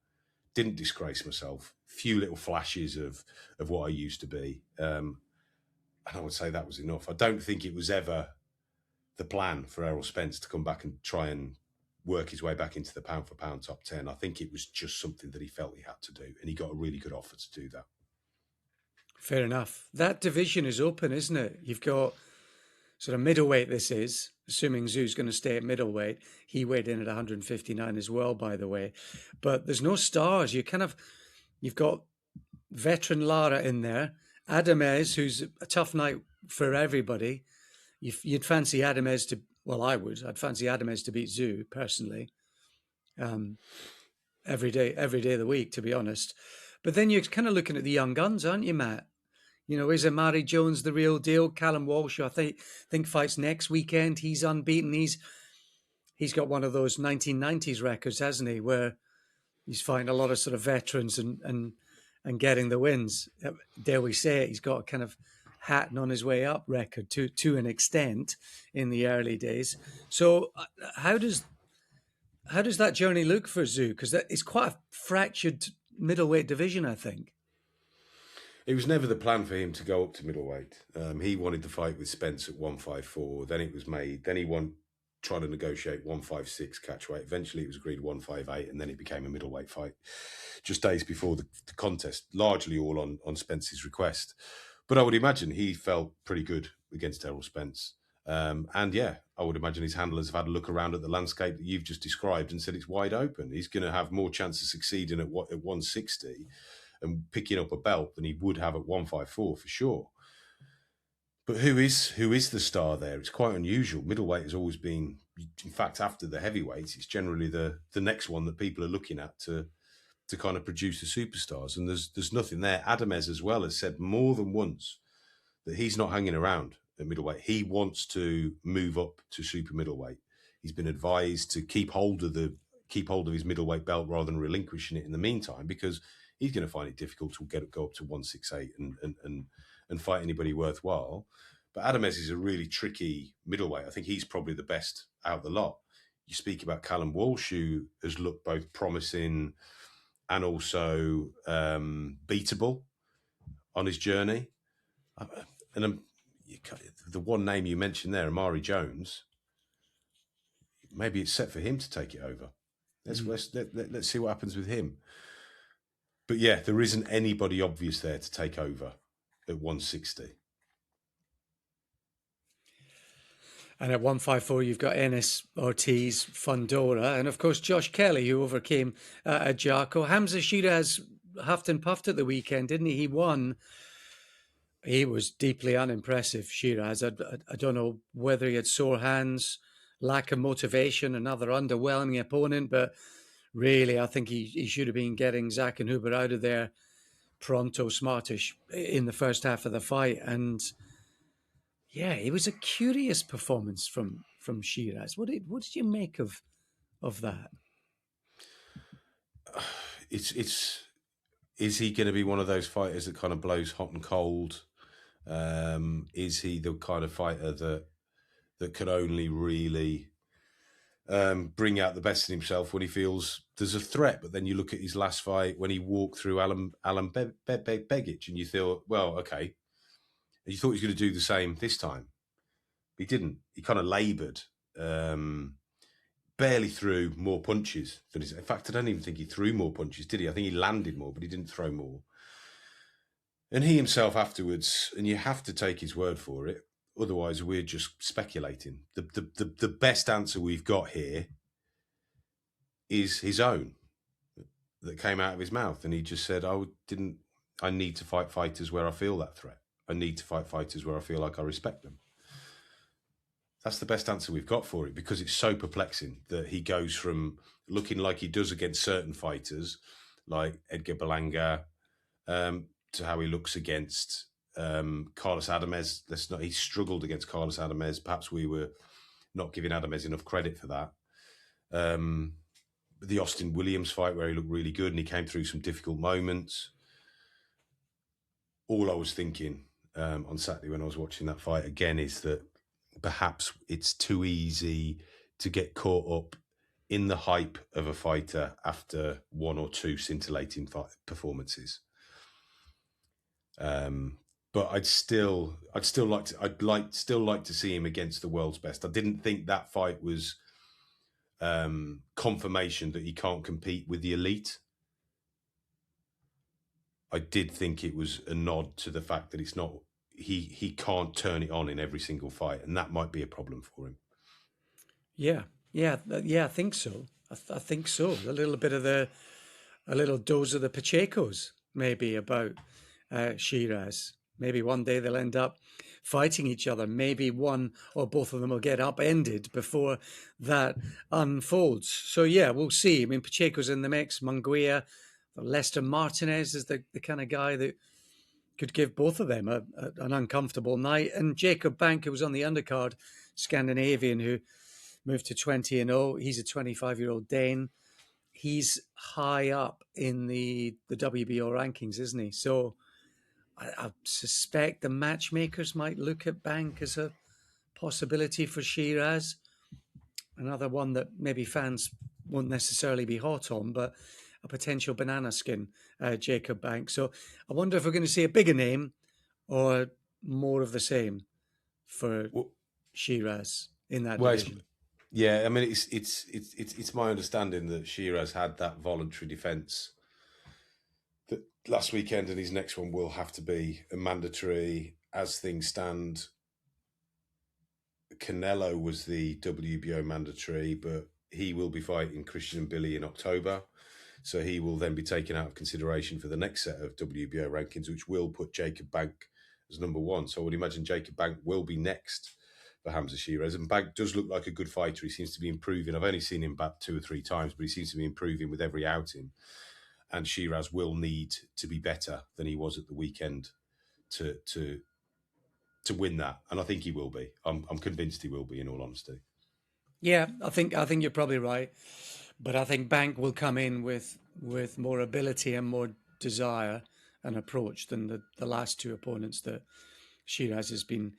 [SPEAKER 2] Didn't disgrace myself. Few little flashes of what I used to be. And I would say that was enough. I don't think it was ever the plan for Errol Spence to come back and try and work his way back into the pound-for-pound top 10. I think it was just something that he felt he had to do, and he got a really good offer to do that.
[SPEAKER 1] Fair enough. That division is open, isn't it? You've got sort of middleweight, this is, assuming Tzew's going to stay at middleweight. He weighed in at 159 as well, by the way. But there's no stars. You've got veteran Lara in there, Adamez, who's a tough night for everybody. You'd fancy Adamez to, well, I'd fancy Adamez to beat Tszyu, personally, every day of the week, to be honest. But then you're kind of looking at the young guns, aren't you, Matt? You know, is Amari Jones the real deal? Callum Walsh, I think fights next weekend. He's unbeaten. He's got one of those 1990s records, hasn't he, where he's fighting a lot of sort of veterans and getting the wins. Dare we say it? He's got a kind of Hatton on his way up record to an extent in the early days. So how does that journey look for Tszyu? Because it's quite a fractured middleweight division, I think.
[SPEAKER 2] It was never the plan for him to go up to middleweight. He wanted to fight with Spence at 154. Then it was made. Then he tried to negotiate 156 catchweight. Eventually it was agreed 158, and then it became a middleweight fight just days before the contest, largely all on Spence's request. But I would imagine he felt pretty good against Errol Spence. And yeah, I would imagine his handlers have had a look around at the landscape that you've just described and said it's wide open. He's going to have more chance of succeeding at 160 and picking up a belt than he would have at 154 for sure. But who is the star there? It's quite unusual. Middleweight has always been, in fact, after the heavyweights, it's generally the next one that people are looking at to kind of produce the superstars. And there's nothing there. Adamez as well has said more than once that he's not hanging around at middleweight. He wants to move up to super middleweight. He's been advised to keep hold of his middleweight belt rather than relinquishing it in the meantime, because he's going to find it difficult to go up to 168 and fight anybody worthwhile. But Adamez is a really tricky middleweight. I think he's probably the best out of the lot. You speak about Callum Walsh, who has looked both promising and also beatable on his journey. And the one name you mentioned there, Amari Jones, maybe it's set for him to take it over. Let's see what happens with him. But yeah, there isn't anybody obvious there to take over at 160.
[SPEAKER 1] And at 154, you've got Ennis, Ortiz, Fundora, and of course Josh Kelly, who overcame Ajako. Hamza Shiraz huffed and puffed at the weekend, didn't he? He won. He was deeply unimpressive, Shiraz. I don't know whether he had sore hands, lack of motivation, another underwhelming opponent, but really. I think he should have been getting Zach and Huber out of there pronto, smartish in the first half of the fight. And yeah, it was a curious performance from Shiraz. What did you make of that?
[SPEAKER 2] It's is he going to be one of those fighters that kind of blows hot and cold? Is he the kind of fighter that can only really bring out the best in himself when he feels there's a threat? But then you look at his last fight when he walked through Alan Begic, and you thought, well, okay, you thought he was going to do the same this time. He didn't. He kind of laboured, barely threw more punches than his. In fact, I don't even think he threw more punches, did he? I think he landed more, but he didn't throw more. And he himself afterwards, and you have to take his word for it, otherwise we're just speculating. The best answer we've got here is his own that came out of his mouth, and he just said, I need to fight fighters where I feel that threat. I need to fight fighters where I feel like I respect them. That's the best answer we've got for it, because it's so perplexing that he goes from looking like he does against certain fighters, like Edgar Berlanga, to how he looks against Carlos Adamez. He struggled against Carlos Adamez. Perhaps we were not giving Adamez enough credit for that. The Austin Williams fight, where he looked really good and he came through some difficult moments. All I was thinking on Saturday when I was watching that fight again is that perhaps it's too easy to get caught up in the hype of a fighter after one or two scintillating performances. But I'd still like to see him against the world's best. I didn't think that fight was confirmation that he can't compete with the elite. I did think it was a nod to the fact that it's not. He can't turn it on in every single fight, and that might be a problem for him.
[SPEAKER 1] Yeah, I think so. I think so. A little bit of a little dose of the Pachecos, maybe, about Shiraz. Maybe one day they'll end up fighting each other. Maybe one or both of them will get upended before that unfolds. So yeah, we'll see. I mean, Pacheco's in the mix. Munguia, Lester Martinez is the kind of guy that could give both of them an uncomfortable night. And Jacob Bank, who was on the undercard, Scandinavian, who moved to 20-0. He's a 25-year-old Dane. He's high up in the WBO rankings, isn't he? So I suspect the matchmakers might look at Bank as a possibility for Shiraz. Another one that maybe fans won't necessarily be hot on, but a potential banana skin, Jacob Bank. So I wonder if we're going to see a bigger name or more of the same for Shiraz in that division.
[SPEAKER 2] Yeah, I mean, it's my understanding that Shiraz had that voluntary defence that last weekend, and his next one will have to be a mandatory. As things stand, Canelo was the WBO mandatory, but he will be fighting Christian and Billy in October. So he will then be taken out of consideration for the next set of WBO rankings, which will put Jacob Bank as number one. So I would imagine Jacob Bank will be next for Hamza Shiraz. And Bank does look like a good fighter. He seems to be improving. I've only seen him back 2 or 3 times, but he seems to be improving with every outing. And Shiraz will need to be better than he was at the weekend to win that. And I think he will be. I'm convinced he will be, in all honesty.
[SPEAKER 1] Yeah, I think you're probably right. But I think Bank will come in with more ability and more desire and approach than the last 2 opponents that Shiraz has been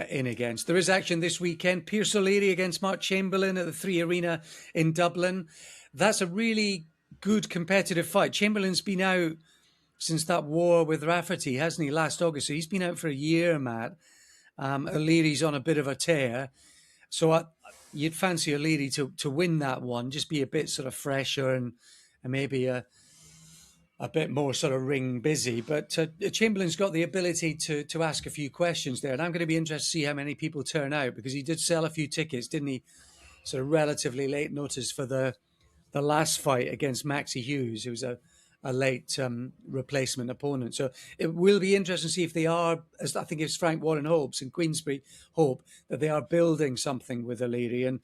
[SPEAKER 1] in against. There is action this weekend. Pierce O'Leary against Mark Chamberlain at the 3 Arena in Dublin. That's a really good competitive fight. Chamberlain's been out since that war with Rafferty, hasn't he, last August? So he's been out for a year, Matt. O'Leary's on a bit of a tear. So you'd fancy O'Leary to win that one, just be a bit sort of fresher and maybe a bit more sort of ring busy. But Chamberlain's got the ability to ask a few questions there. And I'm going to be interested to see how many people turn out, because he did sell a few tickets, didn't he? Sort of relatively late notice for the last fight against Maxie Hughes, who's a late replacement opponent. So it will be interesting to see if they are, as I think it's Frank Warren hopes and Queensbury hope, that they are building something with O'Leary. And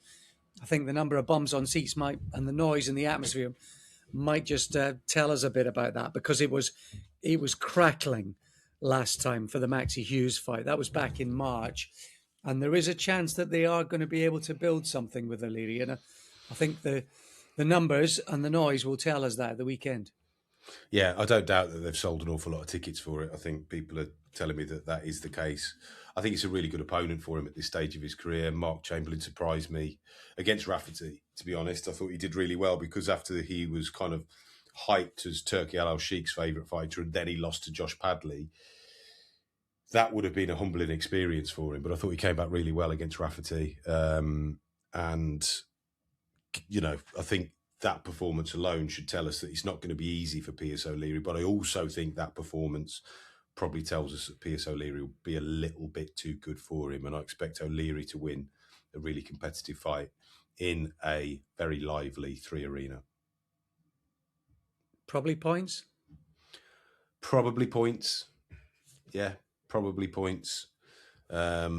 [SPEAKER 1] I think the number of bums on seats and the noise and the atmosphere might just tell us a bit about that, because it was crackling last time for the Maxi Hughes fight. That was back in March, and there is a chance that they are going to be able to build something with O'Leary, and I think the numbers and the noise will tell us that at the weekend.
[SPEAKER 2] Yeah, I don't doubt that they've sold an awful lot of tickets for it. I think people are telling me that that is the case. I think it's a really good opponent for him at this stage of his career. Mark Chamberlain surprised me against Rafferty, to be honest. I thought he did really well, because after he was kind of hyped as Turki Al-Sheikh's favourite fighter and then he lost to Josh Padley, that would have been a humbling experience for him. But I thought he came back really well against Rafferty. And, you know, I think that performance alone should tell us that it's not going to be easy for Piers O'Leary. But I also think that performance probably tells us that Piers O'Leary will be a little bit too good for him. And I expect O'Leary to win a really competitive fight in a very lively 3 arena.
[SPEAKER 1] Probably points?
[SPEAKER 2] Probably points. Yeah, probably points. But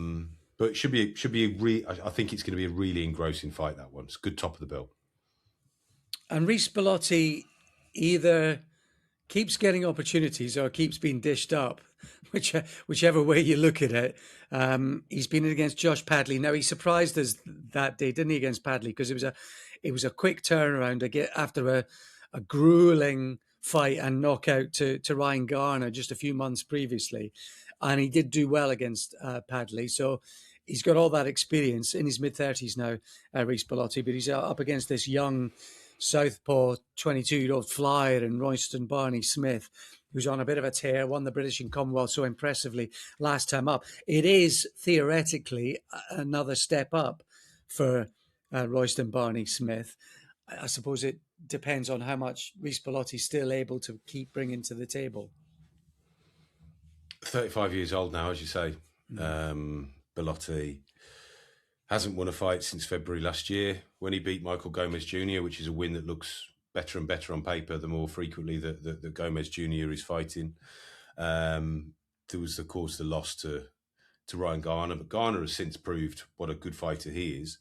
[SPEAKER 2] it should be I think it's going to be a really engrossing fight, that one. It's a good top of the bill.
[SPEAKER 1] And Rhys Bellotti either keeps getting opportunities or keeps being dished up, whichever way you look at it. He's been in against Josh Padley. Now, he surprised us that day, didn't he, against Padley? Because it was a quick turnaround after a grueling fight and knockout to Ryan Garner just a few months previously. And he did do well against Padley. So he's got all that experience in his mid-30s now, Rhys Bellotti, but he's up against this young southpaw 22-year-old flyer in Royston Barney-Smith, who's on a bit of a tear, won the British and Commonwealth so impressively last time up. It is theoretically another step up for Royston Barney-Smith. I suppose it depends on how much Rhys Bellotti's still able to keep bringing to the table.
[SPEAKER 2] 35 years old now, as you say. Bellotti hasn't won a fight since February last year, when he beat Michael Gomez Jr., which is a win that looks better and better on paper the more frequently that Gomez Jr. is fighting. There was, of course, the loss to Ryan Garner, but Garner has since proved what a good fighter he is.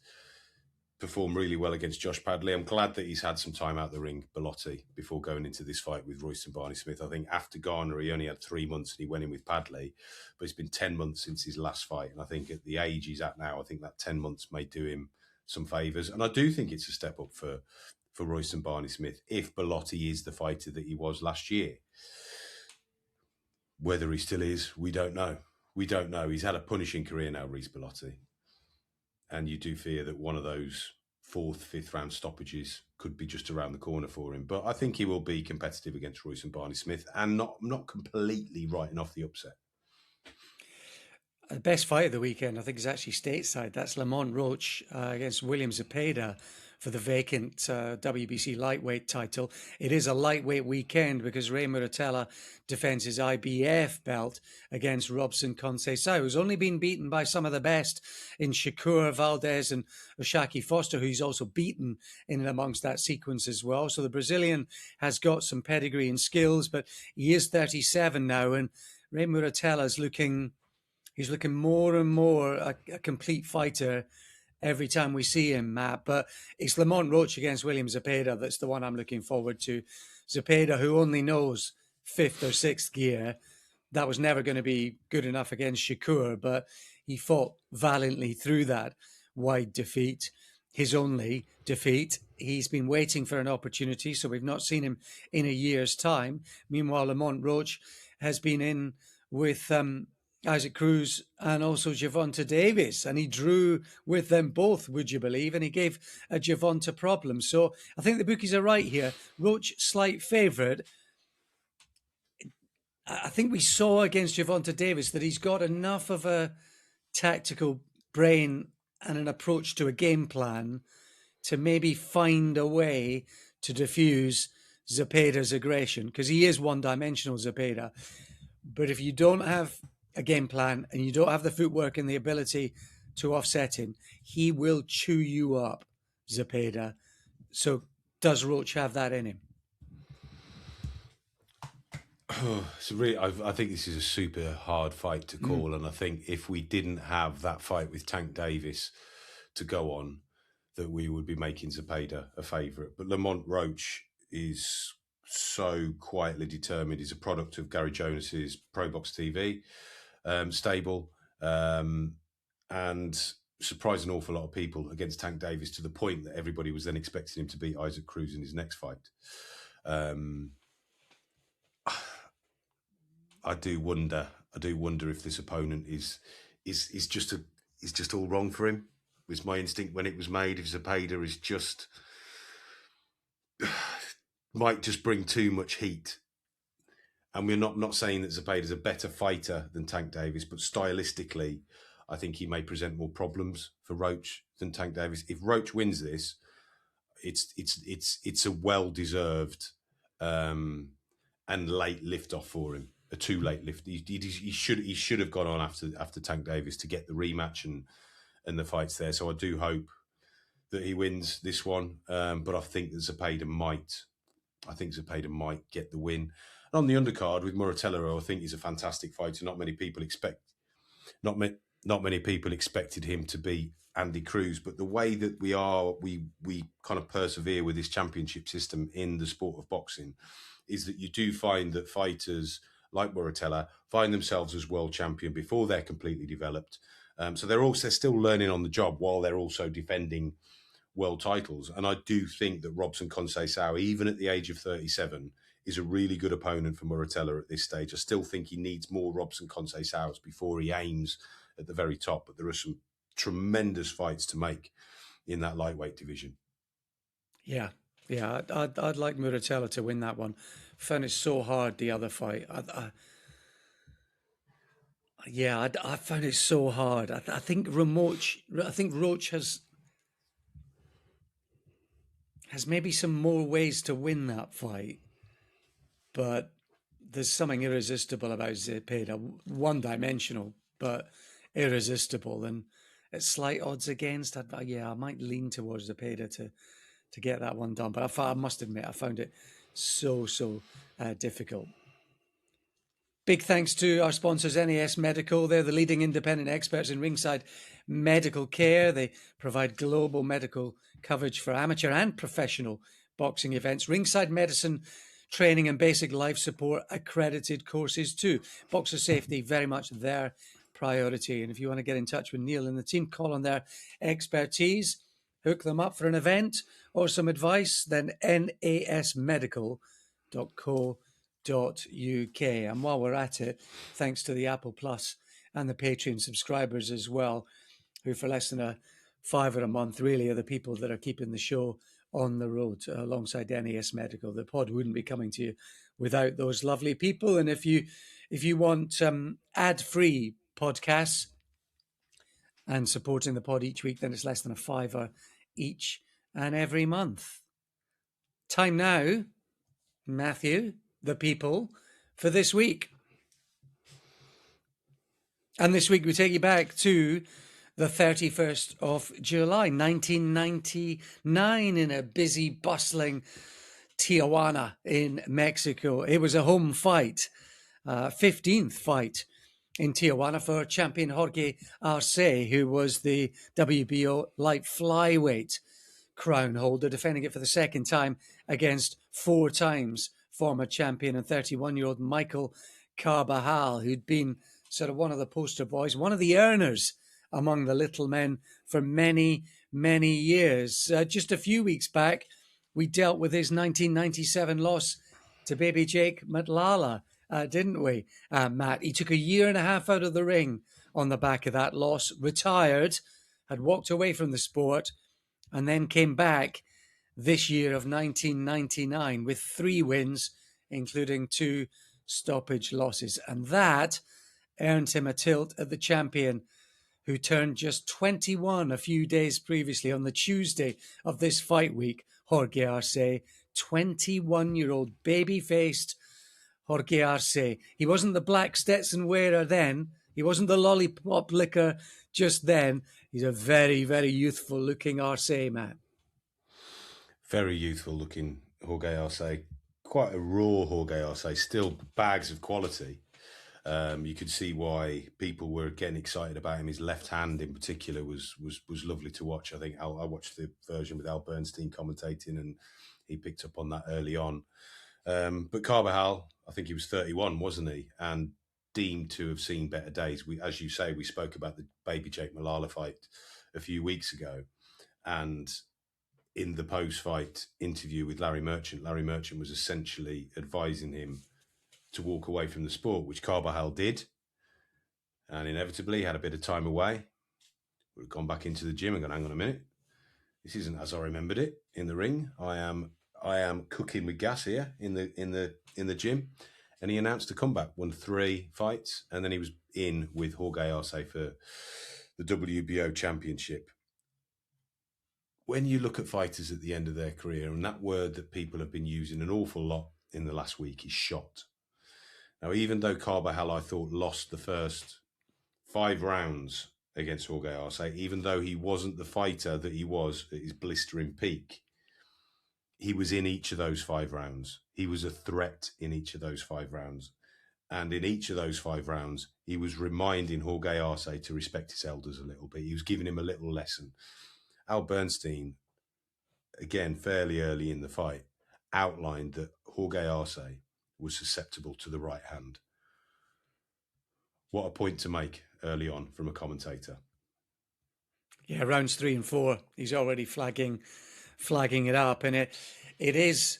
[SPEAKER 2] Performed really well against Josh Padley. I'm glad that he's had some time out the ring, Bellotti, before going into this fight with Royston Barney-Smith. I think after Garner, he only had 3 months and he went in with Padley, but it's been 10 months since his last fight. And I think at the age he's at now, I think that 10 months may do him some favours. And I do think it's a step up for Royston Barney-Smith if Bellotti is the fighter that he was last year. Whether he still is, we don't know. We don't know. He's had a punishing career now, Rhys Bellotti. And you do fear that one of those 4th, 5th round stoppages could be just around the corner for him. But I think he will be competitive against Royston Barney-Smith and not completely writing off the upset.
[SPEAKER 1] The best fight of the weekend, I think, is actually stateside. That's Lamont Roach against William Zepeda for the vacant WBC lightweight title. It is a lightweight weekend because Ray Muratella defends his IBF belt against Robson Conceição, who's only been beaten by some of the best in Shakur Valdez and Oshaki Foster, who he's also beaten in and amongst that sequence as well. So the Brazilian has got some pedigree and skills, but he is 37 now, and Ray Muratella's looking more and more a complete fighter every time we see him, Matt. But it's Lamont Roach against William Zepeda that's the one I'm looking forward to. Zepeda, who only knows 5th or 6th gear, that was never going to be good enough against Shakur, but he fought valiantly through that wide defeat, his only defeat. He's been waiting for an opportunity, so we've not seen him in a year's time. Meanwhile, Lamont Roach has been in with Isaac Cruz and also Gervonta Davis, and he drew with them both, would you believe, and he gave a Gervonta problem. So I think the bookies are right here. Roach, slight favourite. I think we saw against Gervonta Davis that he's got enough of a tactical brain and an approach to a game plan to maybe find a way to diffuse Zepeda's aggression, because he is one-dimensional, Zepeda. But if you don't have a game plan and you don't have the footwork and the ability to offset him, he will chew you up, Zepeda. So does Roach have that in him?
[SPEAKER 2] So really, I think this is a super hard fight to call, and I think if we didn't have that fight with Tank Davis to go on, that we would be making Zepeda a favourite. But Lamont Roach, is so quietly determined. He's a product of Gary Jonas's Pro Box TV stable, and surprised an awful lot of people against Tank Davis, to the point that everybody was then expecting him to beat Isaac Cruz in his next fight. I do wonder if this opponent is just all wrong for him. Was my instinct when it was made. If Zepeda is just might just bring too much heat. And we're not saying that Zepeda's a better fighter than Tank Davis, but stylistically, I think he may present more problems for Roach than Tank Davis. If Roach wins this, it's a well-deserved and late lift-off for him. A too late lift. He should have gone on after Tank Davis to get the rematch and the fights there. So I do hope that he wins this one. But I think that Zepeda might get the win. And on the undercard with Muratella, I think he's a fantastic fighter. Not many people expected him to beat Andy Cruz, but the way that we kind of persevere with this championship system in the sport of boxing is that you do find that fighters like Muratella find themselves as world champion before they're completely developed. So they're still learning on the job while they're also defending world titles. And I do think that Robson Conceição, even at the age of 37, is a really good opponent for Muratella at this stage. I still think he needs more Robson Conceiçãos before he aims at the very top. But there are some tremendous fights to make in that lightweight division.
[SPEAKER 1] Yeah, I'd like Muratella to win that one. Found it so hard, the other fight. I found it so hard. I think Roach has maybe some more ways to win that fight, but there's something irresistible about Zepeda. One-dimensional, but irresistible, and at slight odds against. I might lean towards Zepeda to get that one done. But I must admit, I found it so difficult. Big thanks to our sponsors, NAS Medical. They're the leading independent experts in ringside medical care. They provide global medical coverage for amateur and professional boxing events, ringside medicine training and basic life support accredited courses too. Boxer safety, very much their priority. And if you want to get in touch with Neil and the team, call on their expertise, hook them up for an event or some advice, then nasmedical.co.uk. And while we're at it, thanks to the Apple Plus and the Patreon subscribers as well, who for less than a $5 a month really are the people that are keeping the show on the road alongside NAS Medical. The pod wouldn't be coming to you without those lovely people. And if you want ad-free podcasts and supporting the pod each week, then it's less than a $5 each and every month. Time now, Matthew, the people, for this week. And this week we take you back to the 31st of July, 1999, in a busy, bustling Tijuana in Mexico. It was a home fight, 15th fight in Tijuana for champion Jorge Arce, who was the WBO light flyweight crown holder, defending it for the second time against 4 times former champion and 31-year-old Michael Carbajal, who'd been sort of one of the poster boys, one of the earners among the little men for many, many years. Just a few weeks back, we dealt with his 1997 loss to baby Jake Matlala, didn't we, Matt? He took a year and a half out of the ring on the back of that loss, retired, had walked away from the sport, and then came back this year of 1999 with 3 wins, including 2 stoppage losses. And that earned him a tilt at the champion, who turned just 21 a few days previously on the Tuesday of this fight week, Jorge Arce, 21-year-old baby-faced Jorge Arce. He wasn't the black Stetson wearer then. He wasn't the lollipop licker just then. He's a very, very youthful-looking Arce, man.
[SPEAKER 2] Very youthful-looking Jorge Arce. Quite a raw Jorge Arce, still bags of quality. You could see why people were getting excited about him. His left hand in particular was lovely to watch. I think I watched the version with Al Bernstein commentating, and he picked up on that early on. But Carbajal, I think he was 31, wasn't he? And deemed to have seen better days. As you say, we spoke about the baby Jake Malala fight a few weeks ago. And in the post-fight interview with Larry Merchant was essentially advising him to walk away from the sport, which Carbajal did. And inevitably had a bit of time away. Would have gone back into the gym and gone, hang on a minute. This isn't as I remembered it in the ring. I am cooking with gas here in the gym. And he announced a comeback, won 3 fights, and then he was in with Jorge Arce for the WBO championship. When you look at fighters at the end of their career, and that word that people have been using an awful lot in the last week is shot. Now, even though Carbajal, I thought, lost the first 5 rounds against Jorge Arce, even though he wasn't the fighter that he was at his blistering peak, he was in each of those 5 rounds. He was a threat in each of those 5 rounds. And in each of those 5 rounds, he was reminding Jorge Arce to respect his elders a little bit. He was giving him a little lesson. Al Bernstein, again, fairly early in the fight, outlined that Jorge Arce was susceptible to the right hand. What a point to make early on from a commentator.
[SPEAKER 1] Yeah, rounds 3 and 4, he's already flagging it up, and it is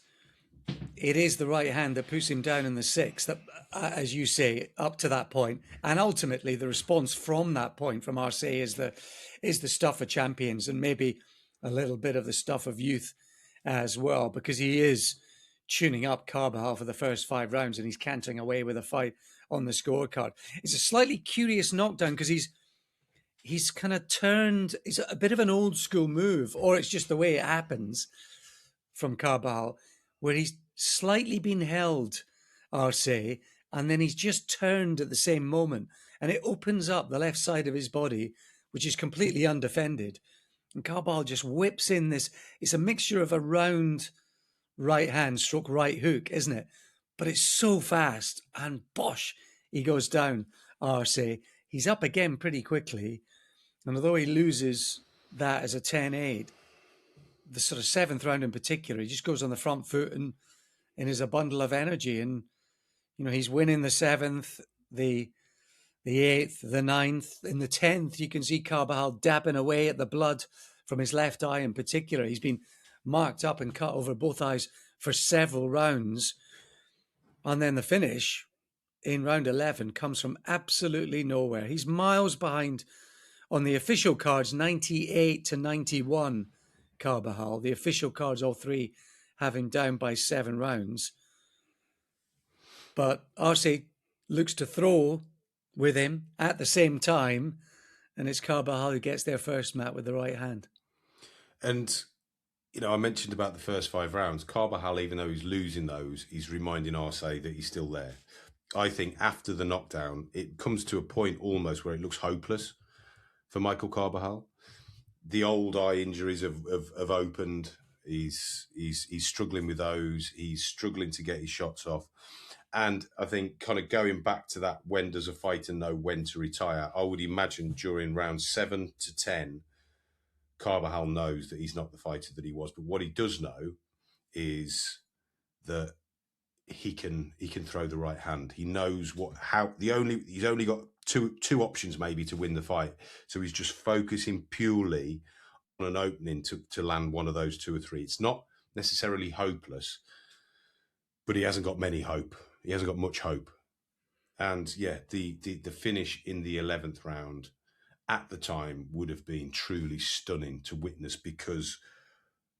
[SPEAKER 1] the right hand that puts him down in the 6th, that, as you say, up to that point, and ultimately the response from that point from Arce is the stuff of champions, and maybe a little bit of the stuff of youth as well, because he is tuning up Carbajal for the first 5 rounds, and he's cantering away with a fight on the scorecard. It's a slightly curious knockdown because he's kind of turned. It's a bit of an old school move, or it's just the way it happens from Carbajal, where he's slightly been held, Arce, and then he's just turned at the same moment, and it opens up the left side of his body, which is completely undefended. And Carbajal just whips in this. It's a mixture of a round right hand stroke right hook, isn't it? But it's so fast, and bosh, he goes down, Arce. He's up again pretty quickly. And although he loses that as a 10-8, the sort of 7th round in particular, he just goes on the front foot and is a bundle of energy. And, you know, he's winning the 7th, the 8th, the 9th. In the 10th, you can see Carbajal dabbing away at the blood from his left eye in particular. He's been marked up and cut over both eyes for several rounds. And then the finish in round 11 comes from absolutely nowhere. He's miles behind on the official cards, 98 to 91, Carbajal. The official cards, all 3, have him down by 7 rounds. But Arce looks to throw with him at the same time, and it's Carbajal who gets there first, Matt, with the right hand.
[SPEAKER 2] And, you know, I mentioned about the first 5 rounds. Carbajal, even though he's losing those, he's reminding Arce that he's still there. I think after the knockdown, it comes to a point almost where it looks hopeless for Michael Carbajal. The old eye injuries have opened. He's struggling with those. He's struggling to get his shots off. And I think kind of going back to that, when does a fighter know when to retire? I would imagine during rounds 7 to 10, Carbajal knows that he's not the fighter that he was. But what he does know is that he can throw the right hand. He knows he's only got two options maybe to win the fight. So he's just focusing purely on an opening to land one of those 2 or 3. It's not necessarily hopeless, but he hasn't got many hope. He hasn't got much hope. And yeah, the finish in the 11th round at the time would have been truly stunning to witness, because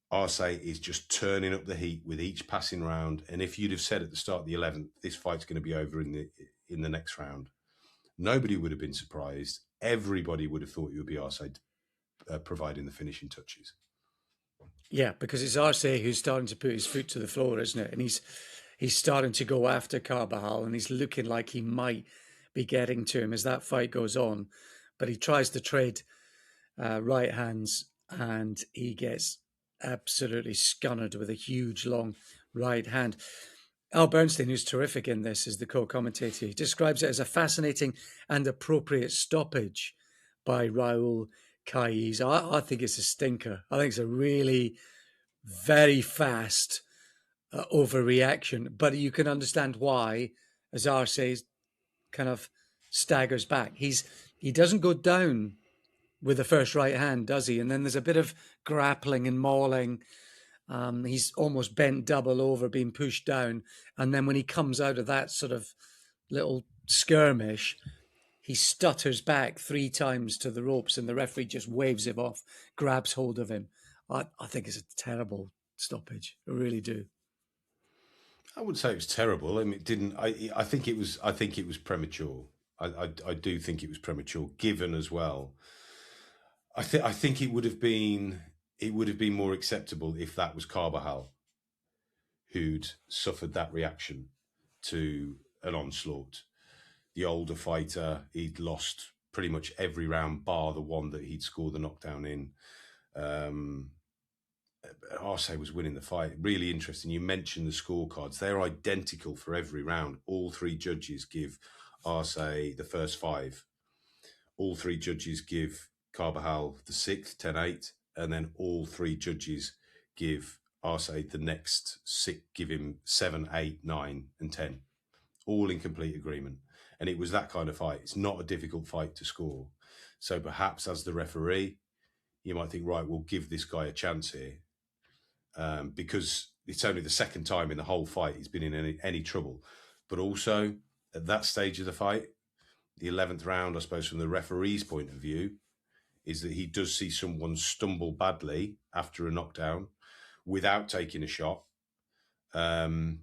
[SPEAKER 2] Arce is just turning up the heat with each passing round. And if you'd have said at the start of the 11th, this fight's going to be over in the next round, nobody would have been surprised. Everybody would have thought it would be Arce providing the finishing touches.
[SPEAKER 1] Yeah, because it's Arce who's starting to put his foot to the floor, isn't it? And he's starting to go after Carbajal, and he's looking like he might be getting to him as that fight goes on. But he tries to trade right hands, and he gets absolutely scunnered with a huge, long right hand. Al Bernstein, who's terrific in this, is the co-commentator. He describes it as a fascinating and appropriate stoppage by Raul Caiz. I think it's a stinker. I think it's a really very fast overreaction. But you can understand why, as Arce kind of staggers back. He doesn't go down with the first right hand, does he? And then there's a bit of grappling and mauling. He's almost bent double over, being pushed down. And then when he comes out of that sort of little skirmish, he stutters back 3 times to the ropes, and the referee just waves him off, grabs hold of him. I think it's a terrible stoppage. I really do.
[SPEAKER 2] I wouldn't say it was terrible. I mean, it didn't. I think it was. I think it was premature. I do think it was premature, given as well. I think it would have been more acceptable if that was Carbajal who'd suffered that reaction to an onslaught. The older fighter, he'd lost pretty much every round bar the one that he'd scored the knockdown in. Arce was winning the fight. Really interesting. You mentioned the scorecards. They're identical for every round. All 3 judges give Arce the first 5. All 3 judges give Carbajal the 6th, 10-8. And then all 3 judges give Arce the next 6, give him 7, 8, 9, and 10. All in complete agreement. And it was that kind of fight. It's not a difficult fight to score. So perhaps as the referee, you might think, right, we'll give this guy a chance here. Because it's only the second time in the whole fight he's been in any trouble. But also, at that stage of the fight, the 11th round, I suppose from the referee's point of view, is that he does see someone stumble badly after a knockdown without taking a shot. And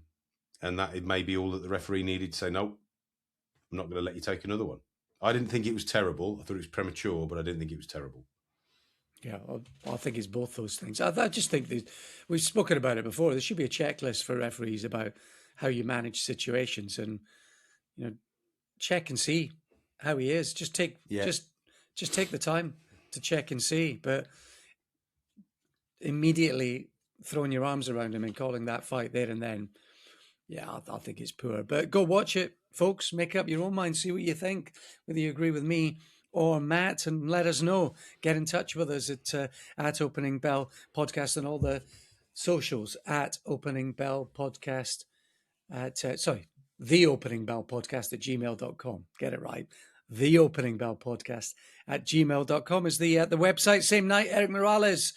[SPEAKER 2] that it may be all that the referee needed to say, no, I'm not going to let you take another one. I didn't think it was terrible. I thought it was premature, but I didn't think it was terrible.
[SPEAKER 1] Yeah, I think it's both those things. I just think we've spoken about it before. There should be a checklist for referees about how you manage situations, and check and see how he is. Just take the time to check and see. But immediately throwing your arms around him and calling that fight there and then, yeah, I think it's poor. But go watch it, folks. Make up your own mind. See what you think. Whether you agree with me or Matt, and let us know. Get in touch with us at Opening Bell Podcast and all the socials at Opening Bell Podcast The Opening Bell Podcast at gmail.com. Get it right. The Opening Bell Podcast at gmail.com is the website. Same night, Eric Morales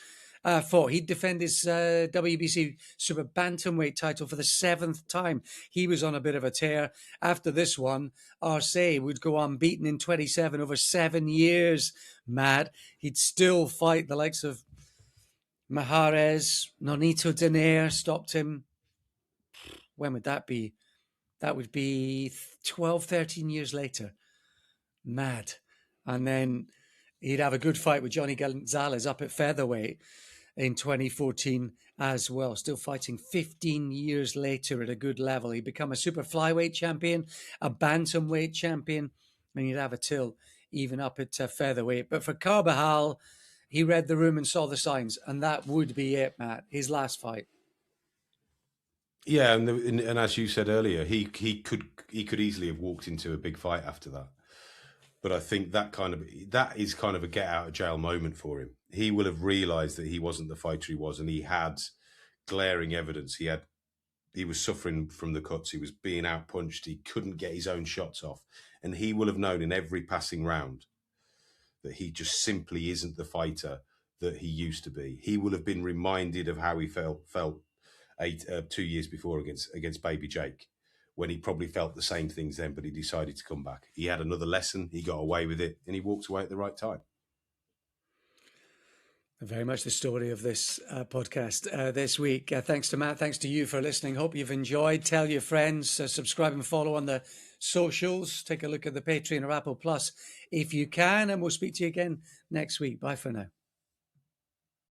[SPEAKER 1] fought. He'd defend his WBC Super Bantamweight title for the 7th time. He was on a bit of a tear. After this one, Arce would go unbeaten in 27 over 7 years. Matt, he'd still fight the likes of Mahrez, Nonito Donaire stopped him. When would that be? That would be 12, 13 years later. Mad. And then he'd have a good fight with Johnny Gonzalez up at featherweight in 2014 as well. Still fighting 15 years later at a good level. He'd become a super flyweight champion, a bantamweight champion, and he'd have a till even up at featherweight. But for Carbajal, he read the room and saw the signs, and that would be it, Matt. His last fight.
[SPEAKER 2] Yeah, and as you said earlier, he could easily have walked into a big fight after that. But I think that is kind of a get out of jail moment for him. He will have realised that he wasn't the fighter he was, and he had glaring evidence. He was suffering from the cuts. He was being outpunched. He couldn't get his own shots off, and he will have known in every passing round that he just simply isn't the fighter that he used to be. He will have been reminded of how he felt 2 years before against Baby Jake, when he probably felt the same things then, but he decided to come back. He had another lesson, he got away with it, and he walked away at the right time.
[SPEAKER 1] Very much the story of this podcast this week. Thanks to Matt. Thanks to you for listening. Hope you've enjoyed. Tell your friends. Subscribe and follow on the socials. Take a look at the Patreon or Apple Plus if you can. And we'll speak to you again next week. Bye for now.